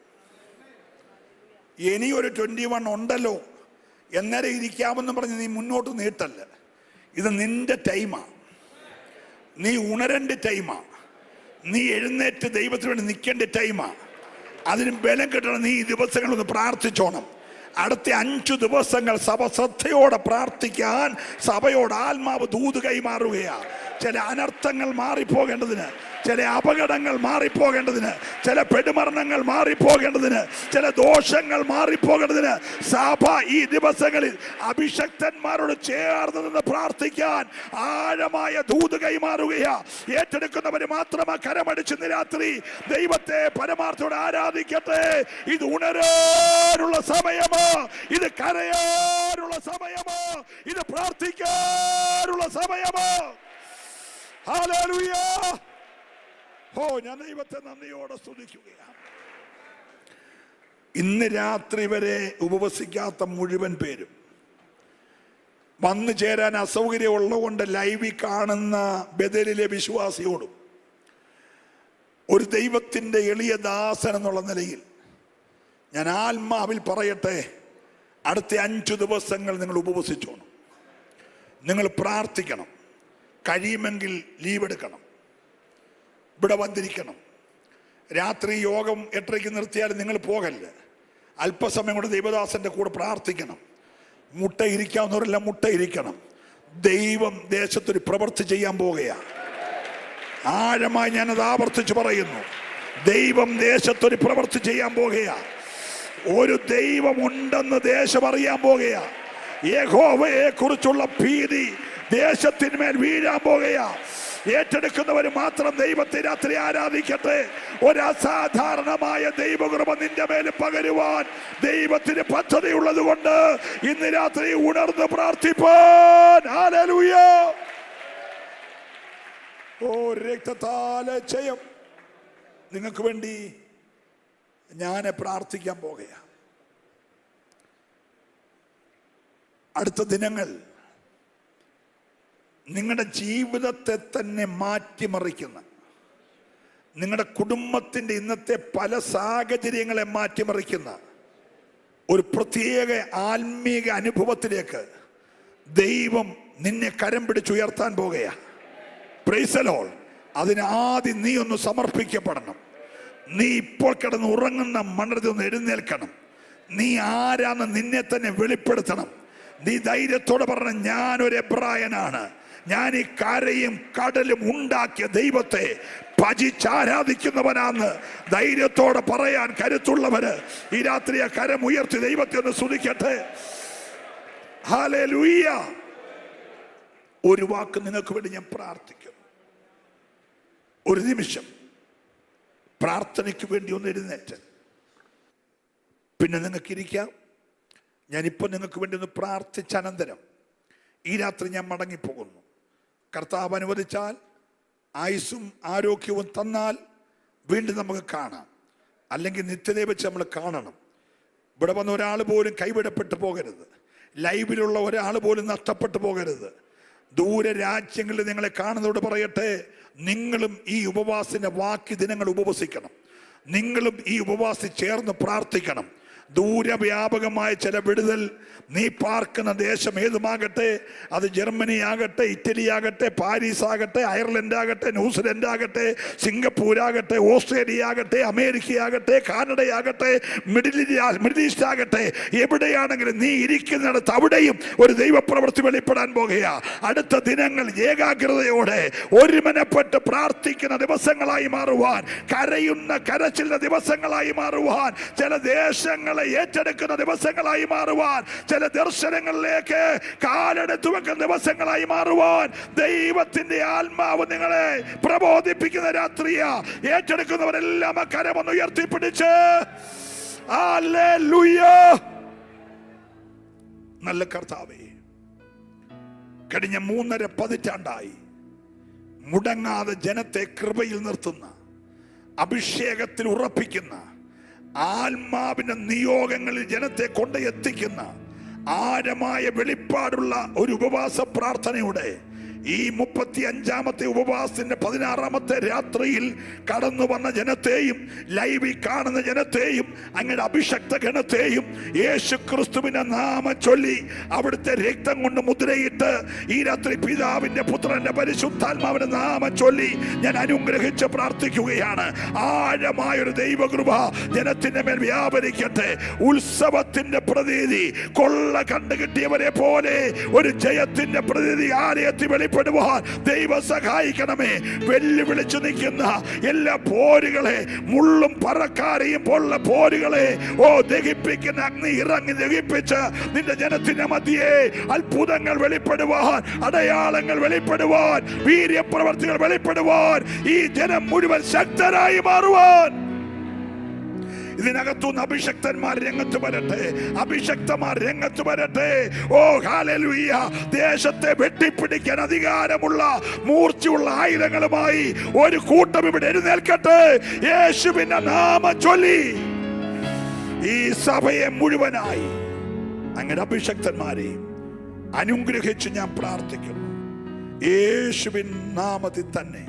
ഇനി ഒരു 21 ഉണ്ടല്ലോ എന്നേരം ഇരിക്കാമെന്ന് പറഞ്ഞ് നീ മുന്നോട്ട് നീട്ടല്ല. ഇത് നിന്റെ ടൈമാ. നീ ഉണരേണ്ട ടൈമാ. നീ എഴുന്നേറ്റ് ദൈവത്തിന് വേണ്ടി നിൽക്കേണ്ട ടൈമാ. അതിന് ബലം കിട്ടണം. നീ ഈ ദിവസങ്ങളൊന്ന് പ്രാർത്ഥിച്ചോണം. അടുത്ത 5 ദിവസങ്ങൾ സഭ ശ്രദ്ധയോടെ പ്രാർത്ഥിക്കാൻ സഭയോട് ആത്മാവ് ദൂത് കൈമാറുകയാണ്. ചില അനർത്ഥങ്ങൾ മാറിപ്പോകേണ്ടതിന്, ചില അപകടങ്ങൾ മാറിപ്പോകേണ്ടതിന്, ചില പെടുമരണങ്ങൾ മാറിപ്പോകേണ്ടതിന്, ചില ദോഷങ്ങൾ മാറിപ്പോകേണ്ടതിന് സഭ ഈ ദിവസങ്ങളിൽ അഭിഷക്തന്മാരോട് ചേർന്ന് നിന്ന് പ്രാർത്ഥിക്കാൻ ആഴമായ ദൂത് കൈമാറുകയാ. ഏറ്റെടുക്കുന്നവര് മാത്രമാ കരമടിച്ച് രാത്രി ദൈവത്തെ പരമാർത്ഥത്തോടെ ആരാധിക്കട്ടെ. ഇത് ഉണരാനുള്ള സമയമോ, ഇത് കരയാനുള്ള സമയമോ, ഇത് പ്രാർത്ഥിക്കാനുള്ള സമയമോ? ഹല്ലേലൂയ. ഓ, ഞാൻ ദൈവത്തെ നന്ദിയോടെ സ്തുതിക്കുകയാണ്. ഇന്ന് രാത്രി വരെ ഉപവസിക്കാത്ത മുഴുവൻ പേരും വന്നു ചേരാൻ അസൗകര്യമുള്ളതുകൊണ്ട് ലൈവിൽ കാണുന്ന ബദലിലെ വിശ്വാസിയോടും ഒരു ദൈവത്തിൻ്റെ എളിയ ദാസൻ എന്നുള്ള നിലയിൽ ഞാൻ ആത്മാവിൽ പറയട്ടെ, അടുത്ത 5 ദിവസങ്ങൾ നിങ്ങൾ ഉപവസിച്ചോണം. നിങ്ങൾ പ്രാർത്ഥിക്കണം. കഴിയുമെങ്കിൽ ലീവ് എടുക്കണം. ഇവിടെ വന്നിരിക്കണം. രാത്രി യോഗം 8:30 നിർത്തിയാലും നിങ്ങൾ പോകല്ല. അല്പസമയം കൊണ്ട് ദൈവദാസന്റെ കൂടെ പ്രാർത്ഥിക്കണം. മുട്ടയിരിക്കാവുന്നവരെല്ലാം മുട്ടയിരിക്കണം. ദൈവം ദേശത്തൊരു പ്രവൃത്തി ചെയ്യാൻ പോകുകയാണ്. ആഴമായി ഞാനത് ആവർത്തിച്ച് പറയുന്നു. ദൈവം ദേശത്തൊരു പ്രവൃത്തി ചെയ്യാൻ പോകുകയാണ്. ഒരു ദൈവമുണ്ടെന്ന് ദേശം അറിയാൻ പോകുകയാണ്. യഹോവയെ കുറിച്ചുള്ള ഭീതി ദേശത്തിന്മേൽ വീഴാൻ പോകുകയാ. ഏറ്റെടുക്കുന്നവര് മാത്രം ദൈവത്തെ രാത്രി ആരാധിക്കട്ടെ. ഒരു അസാധാരണമായ ദൈവകൃപ നിന്റെ മേൽ പകരുവാൻ ദൈവത്തിന് പദ്ധതിയുള്ളത് കൊണ്ട് ഇന്ന് രാത്രി ഉണർന്ന് പ്രാർത്ഥിപ്പാൻ. ഹല്ലേലൂയ. ഓ രക്തത്താലെ ജയം. നിങ്ങൾക്ക് വേണ്ടി ഞാൻ പ്രാർത്ഥിക്കാൻ പോകുകയാണ്. അടുത്ത ദിനങ്ങൾ നിങ്ങളുടെ ജീവിതത്തെ തന്നെ മാറ്റിമറിക്കുന്ന, നിങ്ങളുടെ കുടുംബത്തിൻ്റെ ഇന്നത്തെ പല സാഹചര്യങ്ങളെ മാറ്റിമറിക്കുന്ന ഒരു പ്രത്യേക ആത്മീക അനുഭവത്തിലേക്ക് ദൈവം നിന്നെ കരം പിടിച്ചുയർത്താൻ പോകുകയാണ്. Price the Lord. അതിന് ആദ്യം നീ ഒന്ന് സമർപ്പിക്കപ്പെടണം. നീ ഇപ്പോൾ കിടന്ന് ഉറങ്ങുന്ന മണ്ഡലത്തിൽ നിന്ന് എഴുന്നേൽക്കണം. നീ ആരാന്ന് നിന്നെ തന്നെ വെളിപ്പെടുത്തണം. നീ ധൈര്യത്തോടെ പറഞ്ഞ, ഞാനൊരു എബ്രായനാണ്. ഞാൻ ഈ കരയും കടലും ഉണ്ടാക്കിയ ദൈവത്തെ ഭജിച്ചാരാധിക്കുന്നവനാന്ന് ധൈര്യത്തോടെ പറയാൻ കരുത്തുള്ളവര് ഈ രാത്രി ആ കരം ഉയർത്തി ദൈവത്തെ ഒന്ന് സ്തുതിക്കട്ടെ. ഹല്ലേലൂയ. ഒരു വാക്ക് നിങ്ങൾക്ക് വേണ്ടി ഞാൻ പ്രാർത്ഥിക്കും. ഒരു നിമിഷം പ്രാർത്ഥനയ്ക്ക് വേണ്ടി ഒന്ന് എഴുന്നേറ്റ് പിന്നെ നിങ്ങൾക്ക് ഇരിക്കാം. ഞാനിപ്പോൾ നിങ്ങൾക്ക് വേണ്ടി ഒന്ന് പ്രാർത്ഥിച്ച അനന്തരം ഈ രാത്രി ഞാൻ മടങ്ങിപ്പോകുന്നു. കർത്താവ് അനുവദിച്ചാൽ, ആയുസ്സും ആരോഗ്യവും തന്നാൽ വീണ്ടും നമുക്ക് കാണാം. അല്ലെങ്കിൽ നിത്യതയെ വെച്ച് നമ്മൾ കാണണം. ഇവിടെ വന്ന ഒരാൾ പോലും കൈവിടപ്പെട്ടു പോകരുത്. ലൈവിലുള്ള ഒരാൾ പോലും നഷ്ടപ്പെട്ടു പോകരുത്. ദൂരെ രാജ്യങ്ങളിൽ നിങ്ങളെ കാണുന്നതോട് പറയട്ടെ, നിങ്ങളും ഈ ഉപവാസത്തിന്റെ ബാക്കി ദിനങ്ങൾ ഉപവസിക്കണം. നിങ്ങളും ഈ ഉപവാസി ചേർന്ന് പ്രാർത്ഥിക്കണം. ദൂരവ്യാപകമായ ചില വിടുതൽ നീ പാർക്കുന്ന ദേശം ഏതുമാകട്ടെ, അത് ജർമ്മനി ആകട്ടെ, ഇറ്റലി ആകട്ടെ, പാരീസ് ആകട്ടെ, അയർലൻഡ് ആകട്ടെ, ന്യൂസിലൻഡ് ആകട്ടെ, സിംഗപ്പൂർ ആകട്ടെ, ഓസ്ട്രേലിയ ആകട്ടെ, അമേരിക്ക ആകട്ടെ, കാനഡയാകട്ടെ, മിഡിൽ ഈസ്റ്റ് ആകട്ടെ, എവിടെയാണെങ്കിലും നീ ഇരിക്കുന്നിടത്ത് അവിടെയും ഒരു ദൈവപ്രവൃത്തി വെളിപ്പെടാൻ പോകുകയാ. അടുത്ത ദിനങ്ങൾ ഏകാഗ്രതയോടെ ഒരുമനപ്പെട്ട് പ്രാർത്ഥിക്കുന്ന ദിവസങ്ങളായി മാറുവാൻ, കരയുന്ന കരച്ചിലിന്റെ ദിവസങ്ങളായി മാറുവാൻ, ചില ദേശങ്ങളെ ഏറ്റെടുക്കുന്ന ദിവസങ്ങളായി മാറുവാൻ, ചില ദർശനങ്ങളിലേക്ക് കാലെടുത്തു വെക്കുന്ന ദിവസങ്ങളായി മാറുവാൻ ദൈവത്തിന്റെ ആത്മാവ് നിങ്ങളെ പ്രബോധിപ്പിക്കുന്ന രാത്രിയാ. ഏറ്റെടുക്കുന്നവരെല്ലാം കരമൊന്ന് ഉയർത്തിപ്പിടിച്ച് ഹല്ലേലൂയ. നല്ല കർത്താവേ, കഴിഞ്ഞ 3.5 പതിറ്റാണ്ടായി മുടങ്ങാതെ ജനത്തെ കൃപയിൽ നിർത്തുന്ന, അഭിഷേകത്തിൽ ഉറപ്പിക്കുന്ന, ആത്മാവിന്റെ നിയോഗങ്ങളിൽ ജനത്തെ കൊണ്ട് എത്തിക്കുന്ന ആഴമായ വെളിപ്പാടുള്ള ഒരു ഉപവാസ പ്രാർത്ഥനയുടെ ഈ 35ാമത്തെ ഉപവാസത്തിന്റെ 16ാമത്തെ രാത്രിയിൽ കടന്നു വന്ന ജനത്തെയും ലൈവിൽ കാണുന്ന ജനത്തെയും അങ്ങയുടെ അഭിഷക്ത ഗണത്തെയും യേശു ക്രിസ്തുവിന്റെ നാമം ചൊല്ലി അവിടുത്തെ രക്തം കൊണ്ട് മുദ്രയിട്ട് ഈ രാത്രി പിതാവിന്റെ പുത്രന്റെ പരിശുദ്ധാത്മാവിന്റെ നാമം ചൊല്ലി ഞാൻ അനുഗ്രഹിച്ച് പ്രാർത്ഥിക്കുകയാണ്. ആഴമായൊരു ദൈവകൃപ ജനത്തിന്റെ മേൽ വ്യാപരിക്കട്ടെ. ഉത്സവത്തിന്റെ പ്രതീതി കൊള്ള കണ്ടുകിട്ടിയവരെ പോലെ ഒരു ജയത്തിന്റെ പ്രതീതി ആലയത്തിൽ വെളിപ്പെടുവാൻ ദൈവം സഹായിക്കണമേ. വെല്ലുവിളിച്ചു നിൽക്കുന്ന എല്ലാ പോരുകളെ, മുള്ളും പറക്കാരെയും പോലുള്ള പോരുകളെ ദഹിപ്പിക്കുന്ന അഗ്നി ഇറങ്ങി ദഹിപ്പിച്ച് നിന്റെ ജനത്തിന്റെ മധ്യേ അത്ഭുതങ്ങൾ വെളിപ്പെടുവാൻ, അടയാളങ്ങൾ വെളിപ്പെടുവാൻ, വീര്യപ്രവർത്തികൾ വെളിപ്പെടുവാൻ, ഈ ജനം മുഴുവൻ ശക്തരായി മാറുവാൻ ഇതിനകത്തുനിന്ന് അഭിഷക്തന്മാർ രംഗത്ത് വരട്ടെ. അഭിഷക്തമാർ രംഗത്ത് വരട്ടെ. ഓ ഹല്ലേലൂയ. ദേശത്തെ വെട്ടിപ്പിടിക്കാൻ അധികാരമുള്ള മൂർച്ചയുള്ള ആയുധങ്ങളുമായി ഒരു കൂട്ടം ഇവിടെ എഴുന്നേൽക്കട്ടെ. യേശുവിന്റെ നാമം ചൊല്ലി ഈ സഭയെ മുഴുവനായി അങ്ങനെ അഭിഷക്തന്മാരെയും അനുഗ്രഹിച്ച് ഞാൻ പ്രാർത്ഥിക്കുന്നു. യേശുവിൻ നാമത്തിൽ തന്നെ.